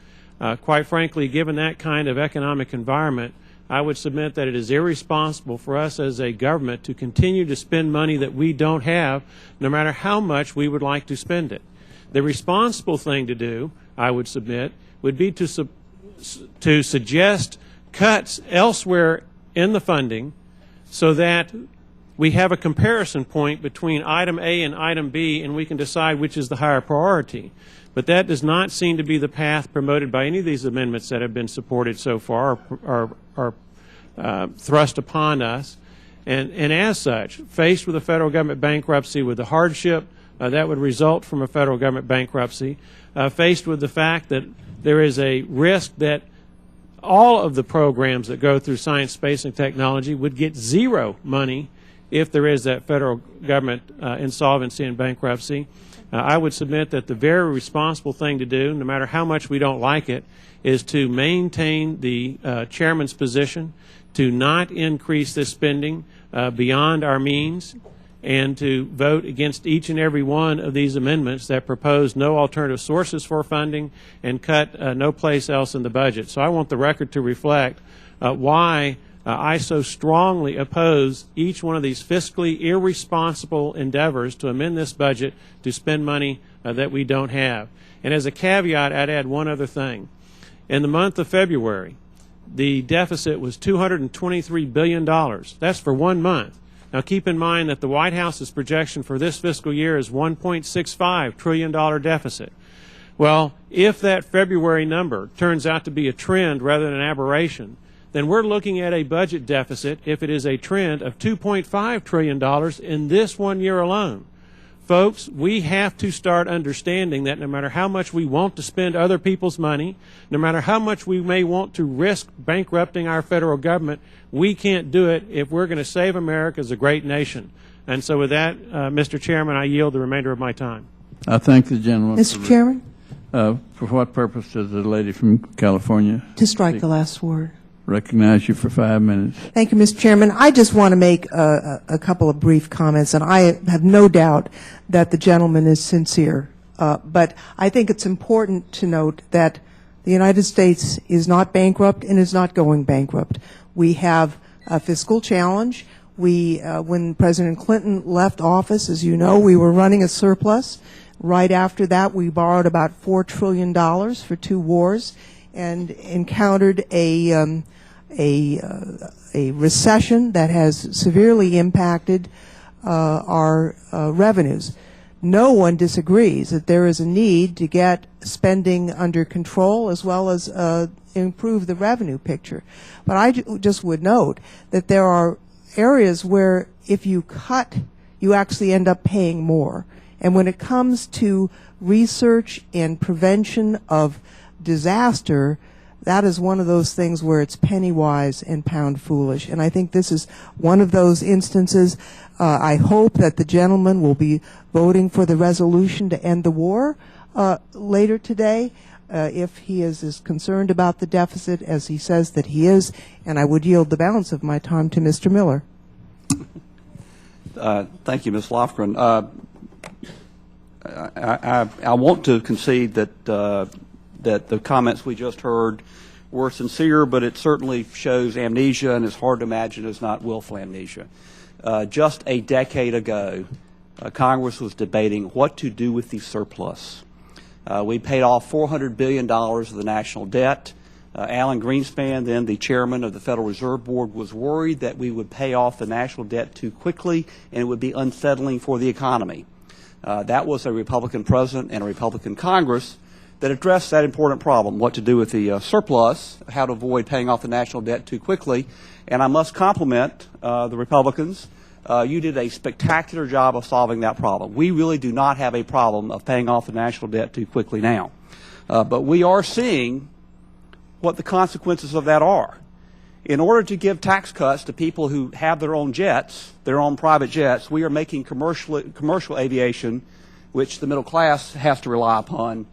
Speaker 4: Quite frankly, given that kind of economic environment, I would submit that it is irresponsible for us as a government to continue to spend money that we don't have, no matter how much we would like to spend it. The responsible thing to do, I would submit, would be to suggest cuts elsewhere in the funding so that we have a comparison point between item A and item B, and we can decide which is the higher priority. But that does not seem to be the path promoted by any of these amendments that have been supported so far or thrust upon us. And as such, faced with a federal government bankruptcy, with the hardship that would result from a federal government bankruptcy, faced with the fact that there is a risk that all of the programs that go through science, space, and technology would get zero money if there is that federal government insolvency and bankruptcy. I would submit that the very responsible thing to do, no matter how much we don't like it, is to maintain the chairman's position, to not increase this spending beyond our means, and to vote against each and every one of these amendments that propose no alternative sources for funding and cut no place else in the budget. So I want the record to reflect why I so strongly oppose each one of these fiscally irresponsible endeavors to amend this budget to spend money that we don't have. And as a caveat, I'd add one other thing. In the month of February, the deficit was $223 billion. That's for 1 month. Now keep in mind that the White House's projection for this fiscal year is $1.65 trillion deficit. Well, if that February number turns out to be a trend rather than an aberration, then we're looking at a budget deficit, if it is a trend, of $2.5 trillion in this 1 year alone. Folks, we have to start understanding that no matter how much we want to spend other people's money, no matter how much we may want to risk bankrupting our federal government, we can't do it if we're going to save America as a great nation. And so with that, Mr. Chairman, I yield the remainder of my time.
Speaker 1: I thank the gentleman.
Speaker 11: Mr. Chairman?
Speaker 1: For what purpose does the lady from California
Speaker 11: To strike the last word.
Speaker 1: recognize you for 5 minutes?
Speaker 11: Thank you, Mr. Chairman. I just want to make a couple of brief comments, and I have no doubt that the gentleman is sincere. But I think it's important to note that the United States is not bankrupt and is not going bankrupt. We have a fiscal challenge. When President Clinton left office, as you know, we were running a surplus. Right after that, we borrowed about $4 trillion for 2 wars and encountered a recession that has severely impacted our revenues. No one disagrees that there is a need to get spending under control as well as improve the revenue picture. But I just would note that there are areas where if you cut, you actually end up paying more. And when it comes to research and prevention of disaster, that is one of those things where it's penny wise and pound foolish. And I think this is one of those instances. I hope that the gentleman will be voting for the resolution to end the war later today, if he is as concerned about the deficit as he says that he is. And I would yield the balance of my time to Mr. Miller.
Speaker 8: Thank you, Ms. Lofgren. I want to concede that that the comments we just heard were sincere, but it certainly shows amnesia, and it's hard to imagine it's not willful amnesia. Just a decade ago, Congress was debating what to do with the surplus. We paid off $400 billion of the national debt. Alan Greenspan, then the chairman of the Federal Reserve Board, was worried that we would pay off the national debt too quickly and it would be unsettling for the economy. That was a Republican president and a Republican Congress that addressed that important problem, what to do with the surplus, how to avoid paying off the national debt too quickly. And I must compliment the Republicans. You did a spectacular job of solving that problem. We really do not have a problem of paying off the national debt too quickly now. But we are seeing what the consequences of that are. in order to give tax cuts to people who have their own jets, their own private jets, we are making commercial aviation, which the middle class has to rely upon,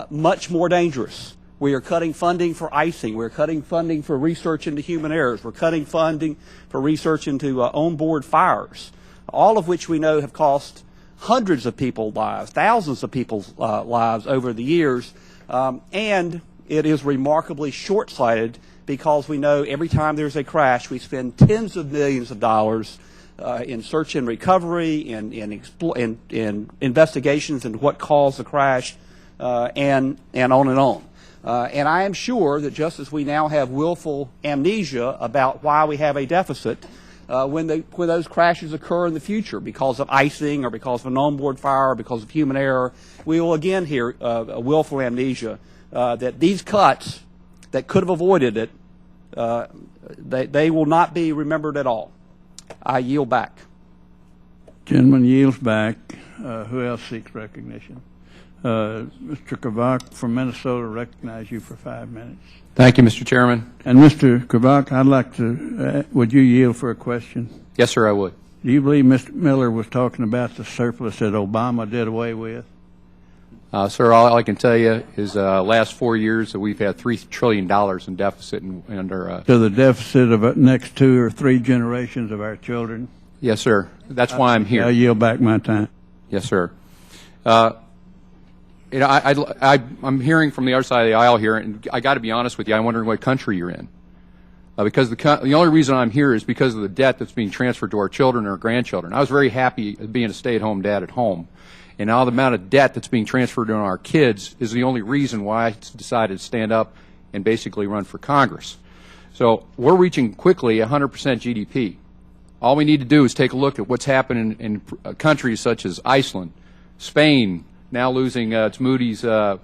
Speaker 8: much more dangerous. We are cutting funding for icing. We're cutting funding for research into human errors. We're cutting funding for research into onboard fires, all of which we know have cost hundreds of people's lives, thousands of people's lives over the years, and it is remarkably short-sighted because we know every time there's a crash, we spend tens of millions of dollars in search and recovery, in investigations into what caused the crash, and on and on. And I am sure that just as we now have willful amnesia about why we have a deficit, when those crashes occur in the future because of icing or because of an onboard fire or because of human error, we will again hear a willful amnesia that these cuts that could have avoided it, they will not be remembered at all. I yield back.
Speaker 1: Gentleman yields back. Who else seeks recognition? Mr. Kavak from Minnesota, recognize you for 5 minutes.
Speaker 13: Thank you, Mr. Chairman.
Speaker 1: And Mr. Kavak, I'd like to, would you yield for a question?
Speaker 13: Yes, sir, I would.
Speaker 1: Do you believe Mr. Miller was talking about the surplus that Obama did away with?
Speaker 13: Sir, all I can tell you is last 4 years that we've had $3 trillion in deficit under.
Speaker 1: To the deficit of the next 2 or 3 generations of our children?
Speaker 13: Yes, sir. That's why I'm here.
Speaker 1: I yield back my time.
Speaker 13: Yes, sir. You know, I'm hearing from the other side of the aisle here, and I got to be honest with you, I'm wondering what country you're in. Because the only reason I'm here is because of the debt that's being transferred to our children and our grandchildren. I was very happy being a stay-at-home dad at home. And now the amount of debt that's being transferred to our kids is the only reason why I decided to stand up and basically run for Congress. So we're reaching quickly 100% GDP. All we need to do is take a look at what's happening in countries such as Iceland, Spain, now losing its Moody's rating.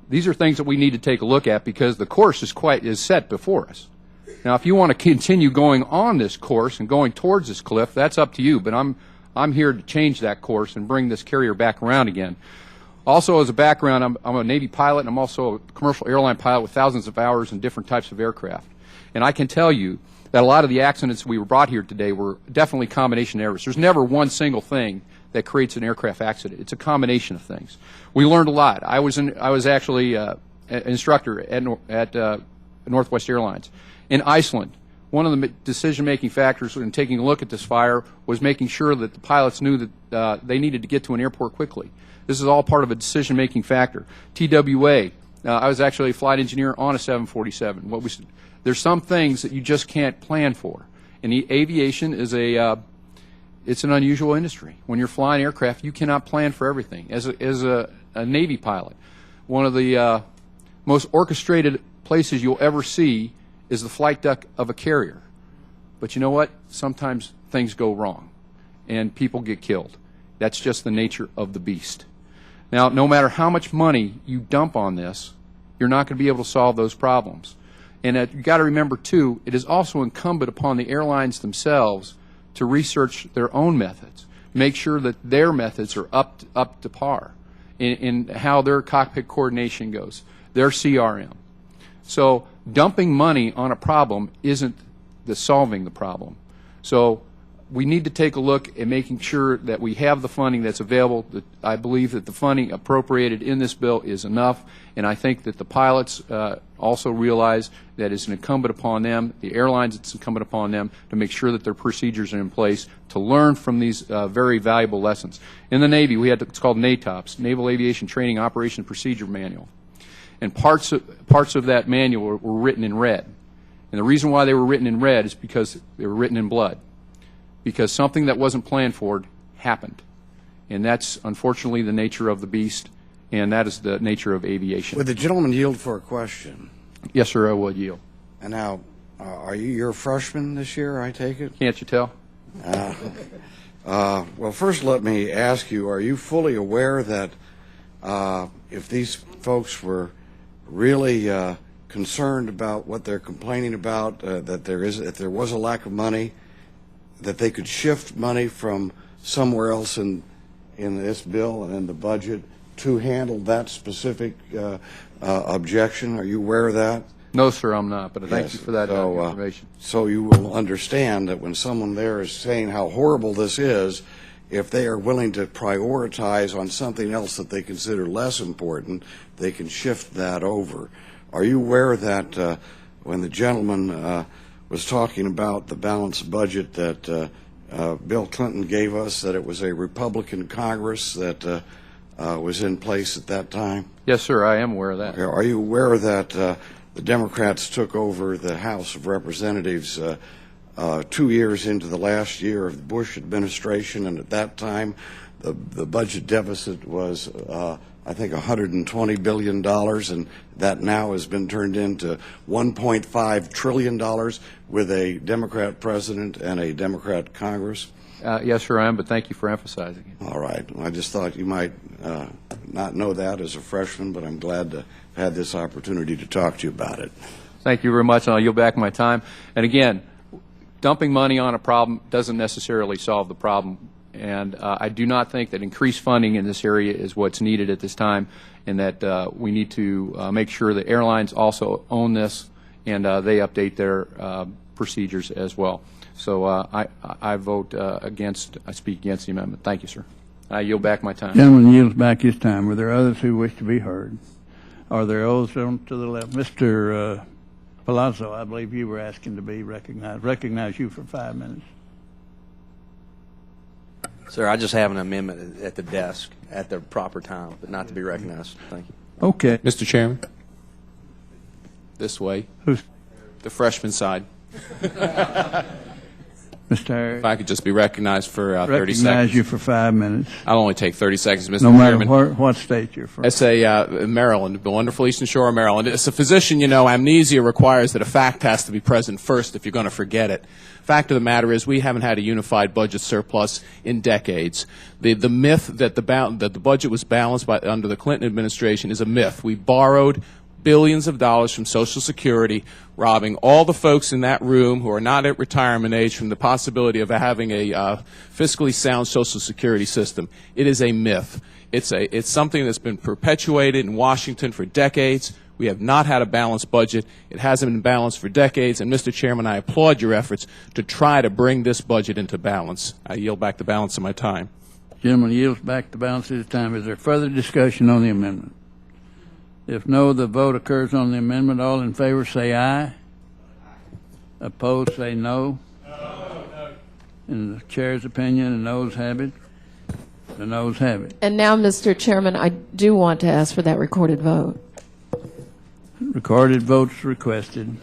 Speaker 13: These are things that we need to take a look at because the course is set before us. Now, if you want to continue going on this course and going towards this cliff, that's up to you. But I'm here to change that course and bring this carrier back around again. Also, as a background, I'm a Navy pilot, and I'm also a commercial airline pilot with thousands of hours in different types of aircraft. And I can tell you that a lot of the accidents we were brought here today were definitely combination errors. There's never one single thing that creates an aircraft accident. It's a combination of things. We learned a lot. I was actually an instructor at Northwest Airlines. In Iceland, one of the decision-making factors in taking a look at this fire was making sure that the pilots knew that they needed to get to an airport quickly. This is all part of a decision-making factor. TWA, I was actually a flight engineer on a 747. There's some things that you just can't plan for. And aviation is it's an unusual industry. When you're flying aircraft, you cannot plan for everything. As a Navy pilot, one of the most orchestrated places you'll ever see is the flight deck of a carrier. But you know what? Sometimes things go wrong, and people get killed. That's just the nature of the beast. Now, no matter how much money you dump on this, you're not going to be able to solve those problems. And you've got to remember, too, it is also incumbent upon the airlines themselves to research their own methods, make sure that their methods are up to par in how their cockpit coordination goes, their CRM. So dumping money on a problem isn't solving the problem. So we need to take a look at making sure that we have the funding that's available. I believe that the funding appropriated in this bill is enough, and I think that the pilots also realize that it's incumbent upon them, the airlines, it's incumbent upon them to make sure that their procedures are in place to learn from these very valuable lessons. In the Navy, we had it's called NATOPS, Naval Aviation Training Operation Procedure Manual. And parts of that manual were written in red. And the reason why they were written in red is because they were written in blood. Because something that wasn't planned for happened. And that's unfortunately the nature of the beast, and that is the nature of aviation.
Speaker 14: Would the gentleman yield for a question?
Speaker 13: Yes, sir, I would yield.
Speaker 14: And now, you're a freshman this year, I take it?
Speaker 13: Can't you tell?
Speaker 14: Well, first let me ask you, are you fully aware that if these folks were really concerned about what they're complaining about, that if there was a lack of money, that they could shift money from somewhere else in this bill and in the budget to handle that specific objection? Are you aware of that?
Speaker 13: No, sir, I'm not, but thank you for that information.
Speaker 14: So you will understand that when someone there is saying how horrible this is, if they are willing to prioritize on something else that they consider less important, they can shift that over. Are you aware that when the gentleman was talking about the balanced budget that Bill Clinton gave us, that it was a Republican Congress that was in place at that time?
Speaker 13: Yes, sir, I am aware of that.
Speaker 14: Are you aware that the Democrats took over the House of Representatives 2 years into the last year of the Bush administration, and at that time the budget deficit was I think $120 billion, and that now has been turned into $1.5 trillion with a Democrat president and a Democrat Congress?
Speaker 13: Yes, sir, I am, but thank you for emphasizing it.
Speaker 14: All right. Well, I just thought you might not know that as a freshman, but I'm glad to have had this opportunity to talk to you about it.
Speaker 13: Thank you very much, and I'll yield back my time. And again, dumping money on a problem doesn't necessarily solve the problem. And I do not think that increased funding in this area is what's needed at this time, and that we need to make sure the airlines also own this and they update their procedures as well. So I vote against, I speak against the amendment. Thank you, sir. I yield back my time.
Speaker 1: Gentleman yields back his time. Are there others who wish to be heard? Are there others on to the left? Mr. Palazzo, I believe you were asking to be recognized. Recognize you for 5 minutes.
Speaker 15: Sir, I just have an amendment at the desk at the proper time, but not to be recognized. Thank you.
Speaker 1: Okay.
Speaker 16: Mr. Chairman, this way.
Speaker 1: Who's?
Speaker 16: The freshman side.
Speaker 1: Mr. Harris.
Speaker 16: If I could just be recognized for 30 seconds.
Speaker 1: Recognize you for 5 minutes.
Speaker 16: I'll only take 30 seconds, Mr.
Speaker 1: No matter
Speaker 16: Chairman.
Speaker 1: what state you're from.
Speaker 16: It's a Maryland, the wonderful Eastern Shore of Maryland. As a physician, you know, amnesia requires that a fact has to be present first if you're going to forget it. Fact of the matter is we haven't had a unified budget surplus in decades. The myth that the budget was balanced under the Clinton administration is a myth. We borrowed billions of dollars from Social Security, robbing all the folks in that room who are not at retirement age from the possibility of having a fiscally sound Social Security system. It is a myth. It's something that's been perpetuated in Washington for decades. We have not had a balanced budget. It hasn't been balanced for decades. And, Mr. Chairman, I applaud your efforts to try to bring this budget into balance. I yield back the balance of my time.
Speaker 1: Gentleman yields back the balance of his time. Is there further discussion on the amendment? If no, the vote occurs on the amendment. All in favor say aye. Opposed say no. No. In the chair's opinion, the noes have it. The noes have it.
Speaker 5: And now, Mr. Chairman, I do want to ask for that recorded vote.
Speaker 1: Recorded votes requested.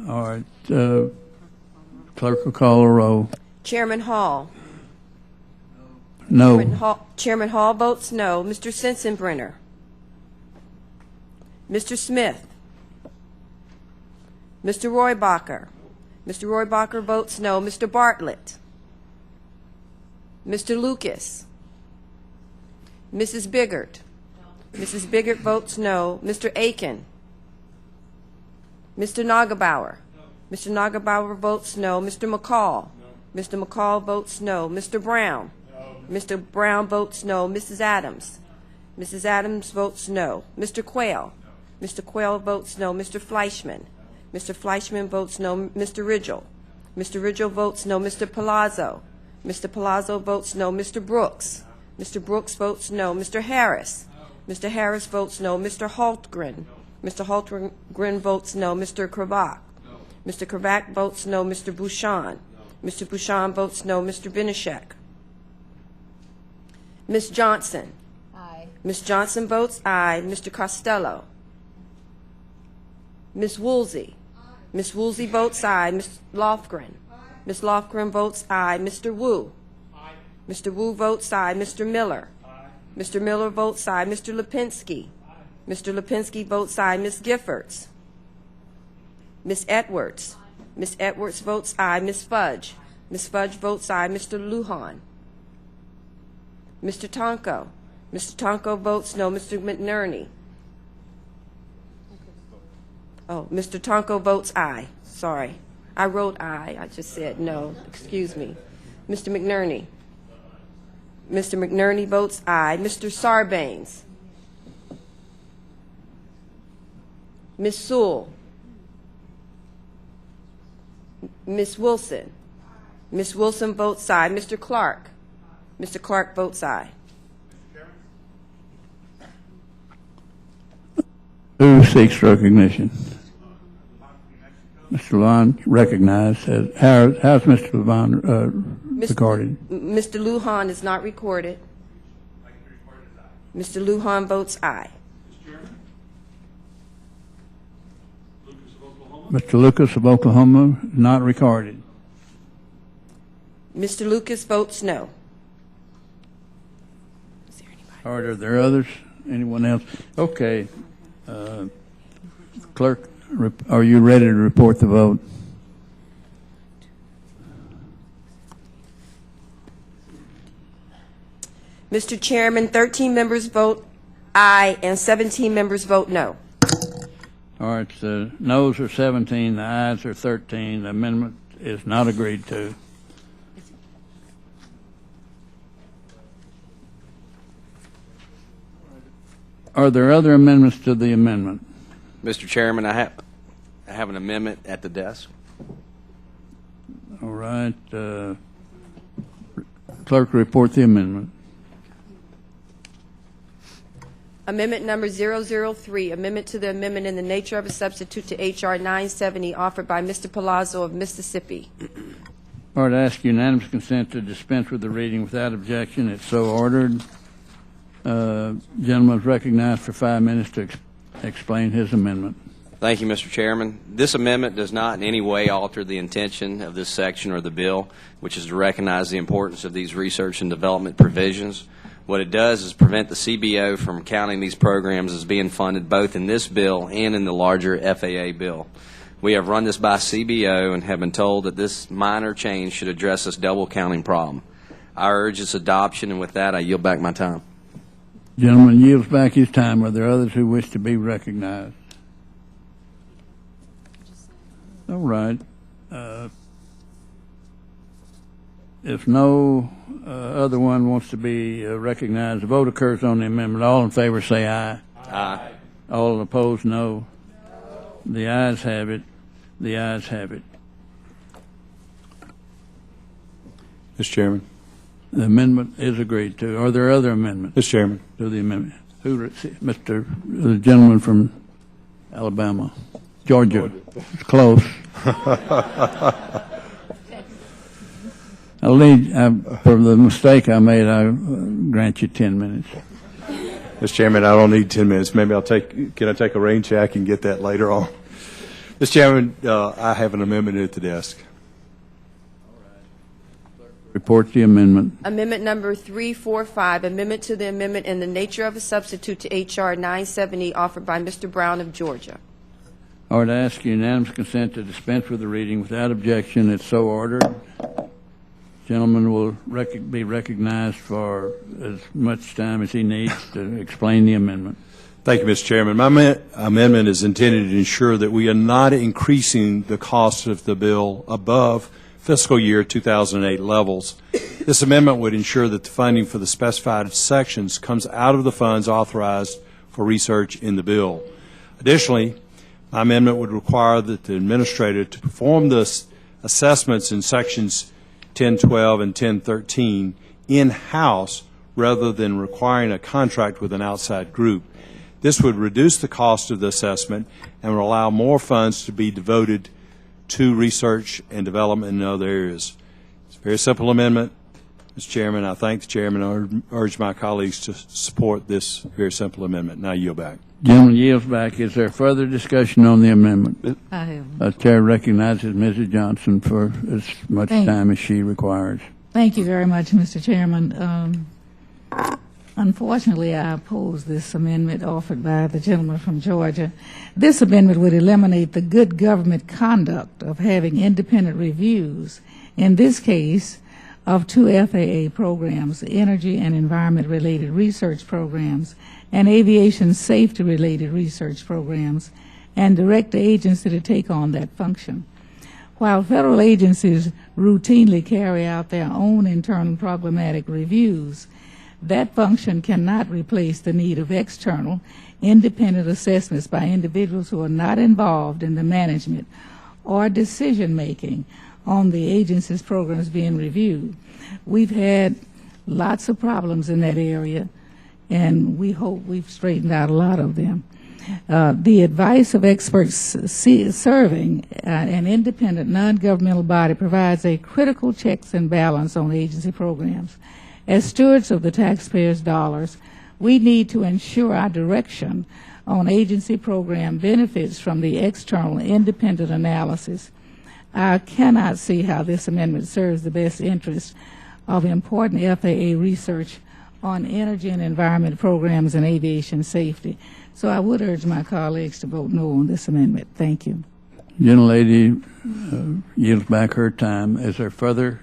Speaker 1: All right. Clerk will call a roll.
Speaker 3: Chairman Hall.
Speaker 1: No.
Speaker 3: Chairman Hall votes no. Mr. Sensenbrenner. Mr. Smith. Mr. Roybacher. Mr. Roybacher votes no. Mr. Bartlett. Mr. Lucas. Mrs. Biggert. Mrs. Biggert votes no. Mr. Aiken. Mr. Nagelbauer. Mr. Nagelbauer votes no. Mr. McCall. Mr. McCall votes no. Mr. Brown. Mr. Brown votes no. Mrs. Adams. Mrs. Adams votes no. Mr. Quayle. Mr. Quayle votes no. Mr. Fleischman. Mr. Fleischman votes no. Mr. Ridgel. Mr. Ridgel votes no. Mr. Palazzo. Mr. Palazzo votes no. Mr. Brooks. Mr. Brooks votes no. Mr. Harris. Mr. Harris votes no. Mr. Haltgren. Mr. Haltgren votes no. Mr. Kravak. Mr. Kravak votes no. Mr. Bouchon. Mr. Bouchon votes no. Mr. Benishek. Ms. Johnson.
Speaker 5: Aye.
Speaker 3: Ms. Johnson votes aye. Mr. Costello. Ms. Woolsey. Ms. Woolsey votes aye. Ms. Lofgren. Ms. Lofgren votes aye. Mr. Wu. Mr. Wu votes aye. Mr. Miller. Mr. Miller votes aye. Mr. Lipinski. Mr. Lipinski votes aye. Ms. Giffords. Ms. Edwards. Ms. Edwards votes aye. Ms. Fudge. Ms. Fudge votes aye. Mr. Lujan. Mr. Tonko. Mr. Tonko votes no. Mr. McNerney. Oh, Mr. Tonko votes aye. Sorry. I wrote aye. I just said no. Excuse me. Mr. McNerney. Mr. McNerney votes aye. Mr. Sarbanes. Ms. Sewell. Ms. Wilson. Ms. Wilson votes aye. Mr. Clark. Mr. Clark votes aye.
Speaker 1: Who seeks recognition? Mr. Lujan recognized. How's Mr. Lujan recorded?
Speaker 3: Mr. Lujan is not recorded. Mr. Lujan votes aye.
Speaker 1: Mr. Lucas of Oklahoma, not recorded.
Speaker 3: Mr. Lucas votes no.
Speaker 1: Are there others? Anyone else? Okay. Clerk, are you ready to report the vote?
Speaker 3: Mr. Chairman, 13 members vote aye and 17 members vote no.
Speaker 1: All right, the noes are 17, the ayes are 13. The amendment is not agreed to. Are there other amendments to the amendment?
Speaker 15: Mr. Chairman, I have an amendment at the desk.
Speaker 1: All right. Clerk, report the amendment.
Speaker 3: Amendment number 003, amendment to the amendment in the nature of a substitute to H.R. 970 offered by Mr. Palazzo of Mississippi.
Speaker 1: All right, I ask unanimous consent to dispense with the reading without objection. It's so ordered. Gentleman is recognized for 5 minutes to explain his amendment.
Speaker 15: Thank you, Mr. Chairman. This amendment does not in any way alter the intention of this section or the bill, which is to recognize the importance of these research and development provisions. What it does is prevent the CBO from counting these programs as being funded both in this bill and in the larger FAA bill. We have run this by CBO and have been told that this minor change should address this double counting problem. I urge its adoption, and with that, I yield back my time.
Speaker 1: Gentleman yields back his time. Are there others who wish to be recognized? All right. If no other one wants to be recognized, the vote occurs on the amendment. All in favor say aye.
Speaker 15: Aye.
Speaker 1: All opposed, no. The ayes have it. The ayes have it.
Speaker 6: Mr. Chairman.
Speaker 1: The amendment is agreed to. Are there other amendments?
Speaker 6: Mr. Chairman.
Speaker 1: To the amendment. The gentleman from Alabama. Georgia. It's close. I'll lead, for the mistake I made, I'll grant you 10 minutes.
Speaker 6: Mr. Chairman, I don't need 10 minutes. Maybe can I take a rain check and get that later on? Mr. Chairman, I have an amendment at the desk.
Speaker 1: Report the amendment.
Speaker 3: Amendment number 345, amendment to the amendment in the nature of a substitute to H.R. 970 offered by Mr. Broun of Georgia.
Speaker 1: I would ask unanimous consent to dispense with the reading without objection. It's so ordered. Gentleman will be recognized for as much time as he needs to explain the amendment.
Speaker 6: Thank you, Mr. Chairman. My amendment is intended to ensure that we are not increasing the cost of the bill above fiscal year 2008 levels. This amendment would ensure that the funding for the specified sections comes out of the funds authorized for research in the bill. Additionally, my amendment would require that the administrator to perform the assessments in sections 1012 and 1013 in-house rather than requiring a contract with an outside group. This would reduce the cost of the assessment and would allow more funds to be devoted to research and development in other areas. It's a very simple amendment. Mr. Chairman, I thank the chairman and urge my colleagues to support this very simple amendment. Now I yield back.
Speaker 1: Gentleman yields back. Is there further discussion on the amendment?
Speaker 2: I have.
Speaker 1: The chair recognizes Mrs. Johnson for as much time as she requires.
Speaker 2: Thank you very much, Mr. Chairman. Unfortunately, I oppose this amendment offered by the gentleman from Georgia. This amendment would eliminate the good government conduct of having independent reviews, in this case, of 2 FAA programs, energy and environment-related research programs, and aviation safety-related research programs, and direct the agency to take on that function. While federal agencies routinely carry out their own internal programmatic reviews, That function cannot replace the need of external, independent assessments by individuals who are not involved in the management or decision-making on the agency's programs being reviewed. We've had lots of problems in that area, and we hope we've straightened out a lot of them. The advice of experts serving an independent, non-governmental body provides a critical checks and balance on agency programs. As stewards of the taxpayers' dollars, we need to ensure our direction on agency program benefits from the external independent analysis. I cannot see how this amendment serves the best interest of important FAA research on energy and environment programs and aviation safety. So I would urge my colleagues to vote no on this amendment. Thank you.
Speaker 1: Gentlelady yields back her time. Is there further?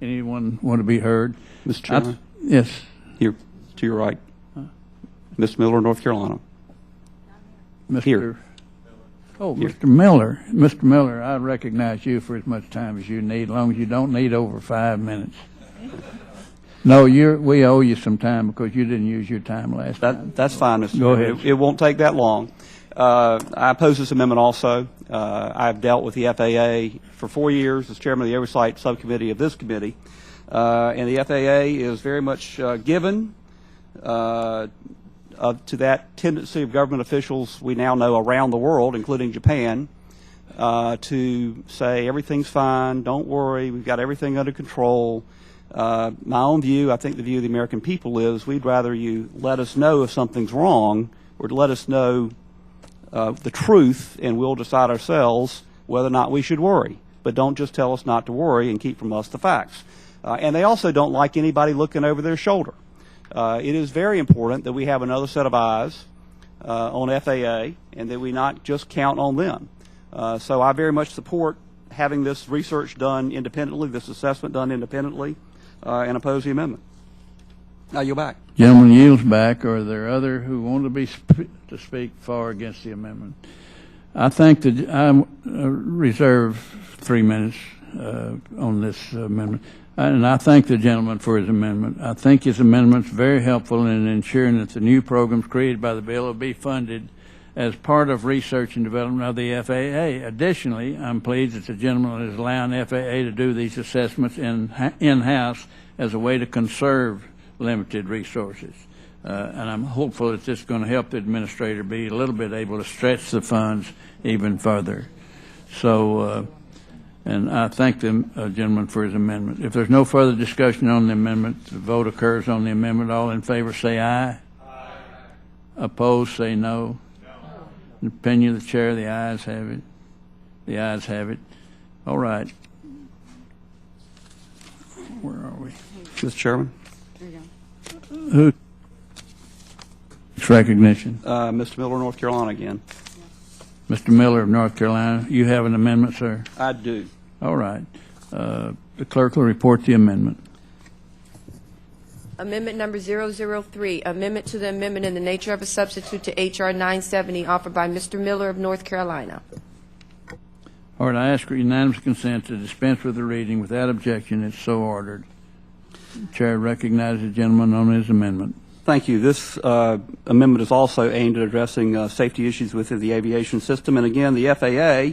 Speaker 1: Anyone want to be heard?
Speaker 8: Mr. Chairman?
Speaker 1: Yes.
Speaker 8: Here, to your right. Ms. Miller, North Carolina.
Speaker 1: Mr.
Speaker 8: Here.
Speaker 1: Oh, here. Mr. Miller. Mr. Miller, I recognize you for as much time as you need, as long as you don't need over 5 minutes. No, we owe you some time because you didn't use your time last time.
Speaker 8: That's fine, Mr.
Speaker 1: Go
Speaker 8: Chairman.
Speaker 1: ahead.
Speaker 8: It won't take that long. I oppose this amendment also. I've dealt with the FAA for 4 years as chairman of the Oversight Subcommittee of this committee. And the FAA is very much given to that tendency of government officials we now know around the world, including Japan, to say everything's fine, don't worry, we've got everything under control. My own view, I think the view of the American people is we'd rather you let us know if something's wrong or to let us know the truth, and we'll decide ourselves whether or not we should worry. But don't just tell us not to worry and keep from us the facts. And they also don't like anybody looking over their shoulder. It is very important that we have another set of eyes on FAA and that we not just count on them. So I very much support having this research done independently, this assessment done independently, and oppose the amendment. Now you're back.
Speaker 1: Gentleman yields back. Are there other who want to speak for or against the amendment? I think that I reserve 3 minutes on this amendment. And I thank the gentleman for his amendment. I think his amendment is very helpful in ensuring that the new programs created by the bill will be funded as part of research and development of the FAA. Additionally, I'm pleased that the gentleman is allowing FAA to do these assessments in-house as a way to conserve limited resources. And I'm hopeful that this is going to help the administrator be a little bit able to stretch the funds even further. So, and I thank the gentleman for his amendment. If there's no further discussion on the amendment, the vote occurs on the amendment. All in favor say aye. Aye. Opposed say no. In the opinion of the chair, the ayes have it. The ayes have it. All right. Where are we?
Speaker 8: Mr. Chairman?
Speaker 7: There you go.
Speaker 1: Who? Recognition.
Speaker 8: Mr. Miller, North Carolina again.
Speaker 1: Mr. Miller of North Carolina, you have an amendment, sir?
Speaker 8: I do.
Speaker 1: All right. The clerk will report the amendment.
Speaker 3: Amendment number 003, amendment to the amendment in the nature of a substitute to H.R. 970, offered by Mr. Miller of North Carolina.
Speaker 1: All right, I ask for unanimous consent to dispense with the reading. Without objection, it's so ordered. The chair recognizes the gentleman on his amendment.
Speaker 8: Thank you. This amendment is also aimed at addressing safety issues within the aviation system. And again, the FAA,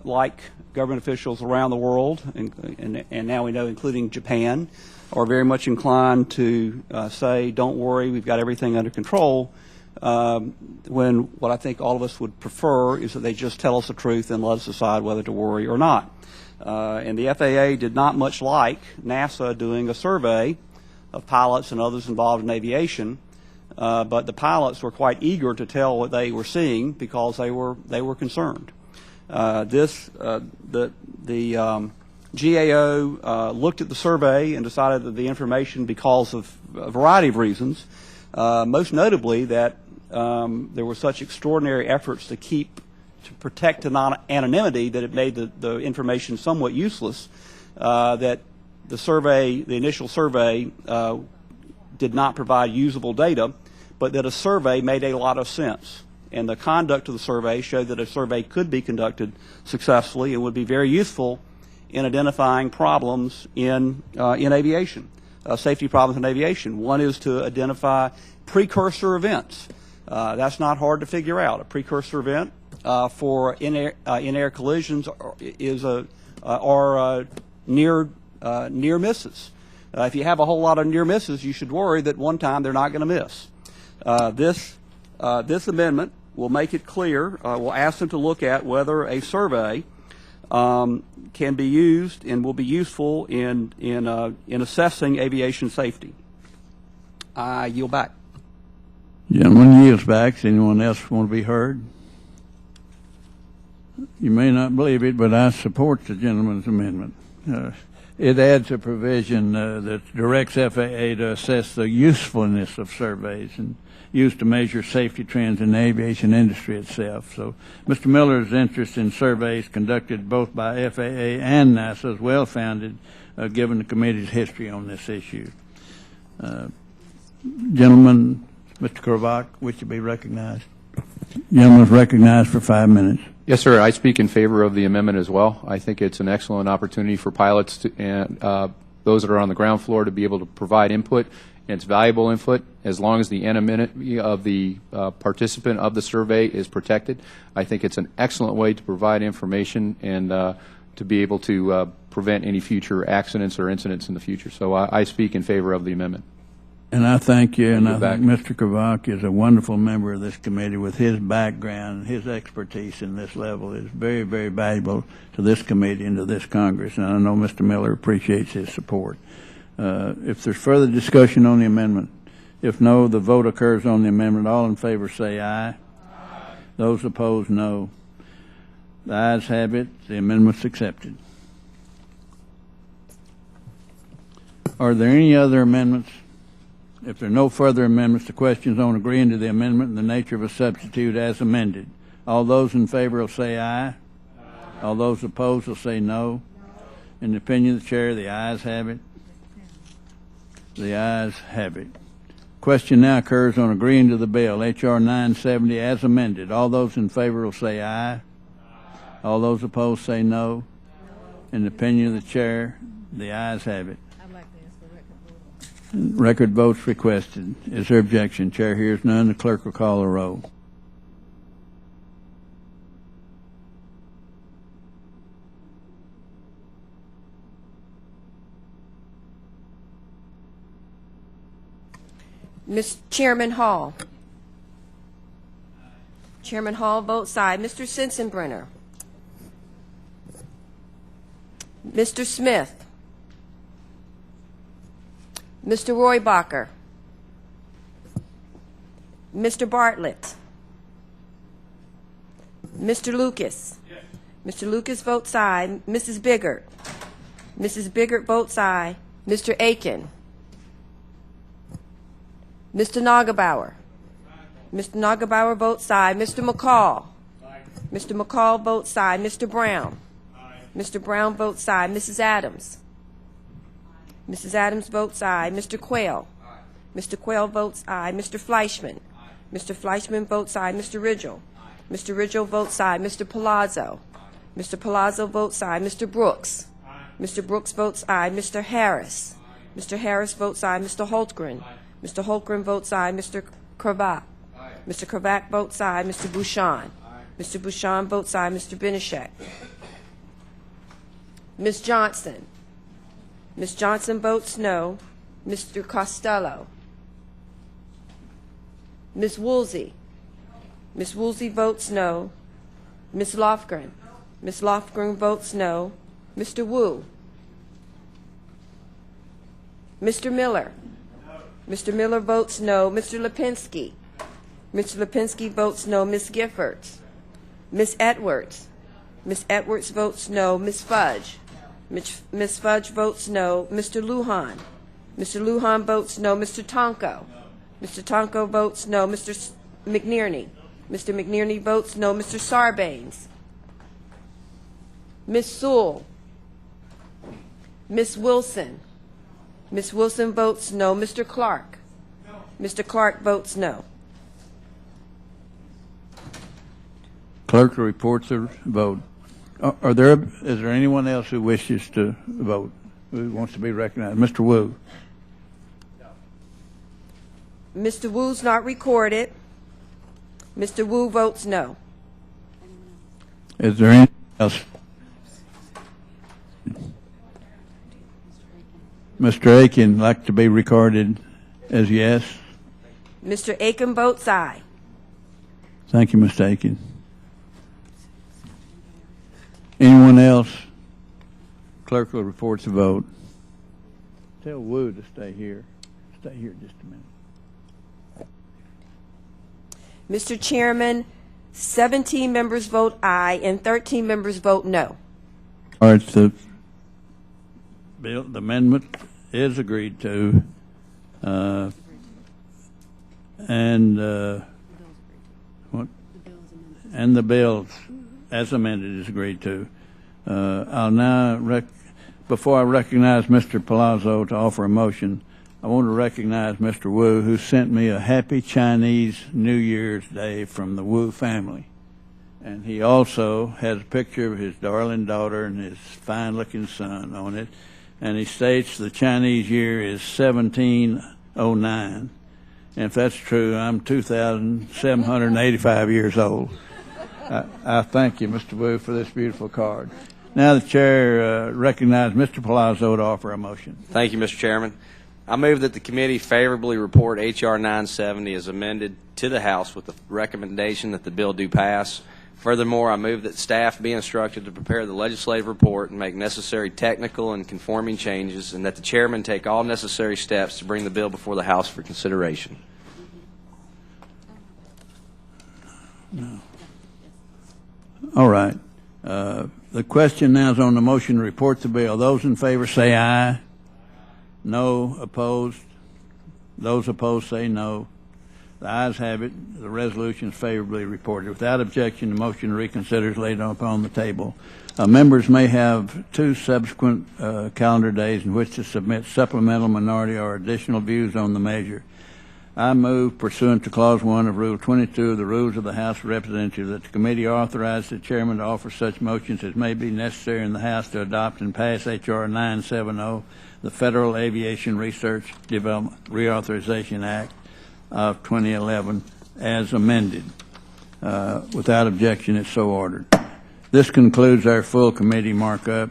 Speaker 8: like government officials around the world, and now we know including Japan, are very much inclined to say, don't worry, we've got everything under control, when what I think all of us would prefer is that they just tell us the truth and let us decide whether to worry or not. And the FAA did not much like NASA doing a survey of pilots and others involved in aviation, but the pilots were quite eager to tell what they were seeing because they were concerned. The GAO looked at the survey and decided that the information, because of a variety of reasons, most notably that there were such extraordinary efforts to protect anonymity that it made the information somewhat useless, that the initial survey did not provide usable data, but that a survey made a lot of sense. And the conduct of the survey showed that a survey could be conducted successfully and would be very useful in identifying problems in aviation. safety problems in aviation. One is to identify precursor events. That's not hard to figure out. A precursor event for in-air collisions are near misses. If you have a whole lot of near misses, you should worry that one time they're not going to miss. This amendment will make it clear. We'll ask them to look at whether a survey can be used and will be useful in assessing aviation safety. I yield back.
Speaker 1: Gentleman yields back. Does anyone else want to be heard? You may not believe it, but I support the gentleman's amendment. It adds a provision that directs FAA to assess the usefulness of surveys and used to measure safety trends in the aviation industry itself. So Mr. Miller's interest in surveys conducted both by FAA and NASA is well founded, given the committee's history on this issue. Gentleman, Mr. Krovach, wish to be recognized. Gentleman is recognized for 5 minutes.
Speaker 13: Yes, sir. I speak in favor of the amendment as well. I think it's an excellent opportunity for pilots to, and those that are on the ground floor to be able to provide input. And it's valuable input as long as the anonymity of the participant of the survey is protected. I think it's an excellent way to provide information and to be able to prevent any future accidents or incidents in the future. So I speak in favor of the amendment.
Speaker 1: And I thank you, and I think Mr. Krovach is a wonderful member of this committee with his background, his expertise in this level is very, very valuable to this committee and to this Congress, and I know Mr. Miller appreciates his support. If there's further discussion on the amendment, if no, the vote occurs on the amendment. All in favor say aye. Aye. Those opposed, no. The ayes have it. The amendment's accepted. Are there any other amendments? If there are no further amendments, the question is on agreeing to the amendment in the nature of a substitute as amended. All those in favor will say aye. Aye. All those opposed will say no. In the opinion of the chair, the ayes have it. The ayes have it. Question now occurs on agreeing to the bill, H.R. 970, as amended. All those in favor will say aye. Aye. All those opposed say no. In the opinion of the chair, the ayes have it. Record votes requested. Is there objection? Chair hears none. The clerk will call the roll.
Speaker 3: Chairman Hall. Chairman Hall votes aye. Mr. Sensenbrenner. Mr. Smith. Mr. Roybacher. Mr. Bartlett. Mr. Lucas. Yes. Mr. Lucas votes aye. Mrs. Biggert. Mrs. Biggert votes aye. Mr. Aiken. Mr. Nagelbauer. Mr. Nagelbauer votes aye. Mr. McCall. Aye. Mr. McCall votes aye. Mr. Brown. Aye. Mr. Brown votes aye. Mrs. Adams. Mrs. Adams votes aye. Mr. Quayle. Aye. Mr. Quayle votes aye. Mr. Fleischman. Aye. Mr. Fleischman votes aye. Mr. Ridgel. Aye. Mr. Ridgel votes aye. Mr. Palazzo. Aye. Mr. Palazzo votes aye. Mr. Brooks. Aye. Mr. Brooks votes aye. Mr. Harris. Aye. Mr. Harris votes aye. Mr. Holtgren. Aye. Mr. Holtgren votes aye. Mr. Krovach. Aye. Mr. Krovach votes aye. Mr. Bouchon. Aye. Mr. Bouchon votes aye. Mr. Benishek. Ms. Johnson. Ms. Johnson votes no. Mr. Costello. Ms. Woolsey. Ms. Woolsey votes no. Ms. Lofgren. Ms. Lofgren votes no. Mr. Wu. Mr. Miller. Mr. Miller votes no. Mr. Lipinski. Mr. Lipinski votes no. Ms. Giffords. Ms. Edwards. Ms. Edwards votes no. Ms. Fudge. Ms. Fudge votes no. Mr. Lujan. Mr. Lujan votes no. Mr. Tonko. Mr. Tonko votes no. Mr. McNerney. Mr. McNerney votes no. Mr. Sarbanes. Ms. Sewell. Ms. Wilson. Ms. Wilson votes no. Mr. Clark. Mr. Clark votes no.
Speaker 1: Clerk reports the vote. Is there anyone else who wishes to vote, who wants to be recognized? Mr. Wu.
Speaker 3: Mr. Wu's not recorded. Mr. Wu votes no.
Speaker 1: Is there anything else? Mr. Aiken like to be recorded as yes.
Speaker 3: Mr. Aiken votes aye.
Speaker 1: Thank you, Mr. Aiken. Anyone else? Clerk will report the vote. Tell Wu to stay here. Stay here just a minute.
Speaker 3: Mr. Chairman, 17 members vote aye and 13 members vote no.
Speaker 1: All right, the amendment is agreed to, and the bill as amended is agreed to. I'll now, before I recognize Mr. Palazzo to offer a motion, I want to recognize Mr. Wu, who sent me a happy Chinese New Year's Day from the Wu family. And he also has a picture of his darling daughter and his fine-looking son on it. And he states the Chinese year is 1709. And if that's true, I'm 2,785 years old. I thank you, Mr. Wu, for this beautiful card. Now the chair recognizes Mr. Palazzo to offer a motion.
Speaker 15: Thank you, Mr. Chairman. I move that the committee favorably report H.R. 970 as amended to the House with the recommendation that the bill do pass. Furthermore, I move that staff be instructed to prepare the legislative report and make necessary technical and conforming changes, and that the chairman take all necessary steps to bring the bill before the House for consideration.
Speaker 1: No. All right. The question now is on the motion to report the bill. Those in favor say aye. No. Opposed? Those opposed say no. The ayes have it. The resolution is favorably reported. Without objection, the motion to reconsider is laid upon the table. Members may have 2 subsequent calendar days in which to submit supplemental, minority, or additional views on the measure. I move, pursuant to Clause 1 of Rule 22 of the Rules of the House of Representatives, that the committee authorize the chairman to offer such motions as may be necessary in the House to adopt and pass H.R. 970, the Federal Aviation Research Development Reauthorization Act of 2011, as amended. Without objection, it's so ordered. This concludes our full committee markup.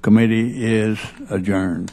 Speaker 1: Committee is adjourned.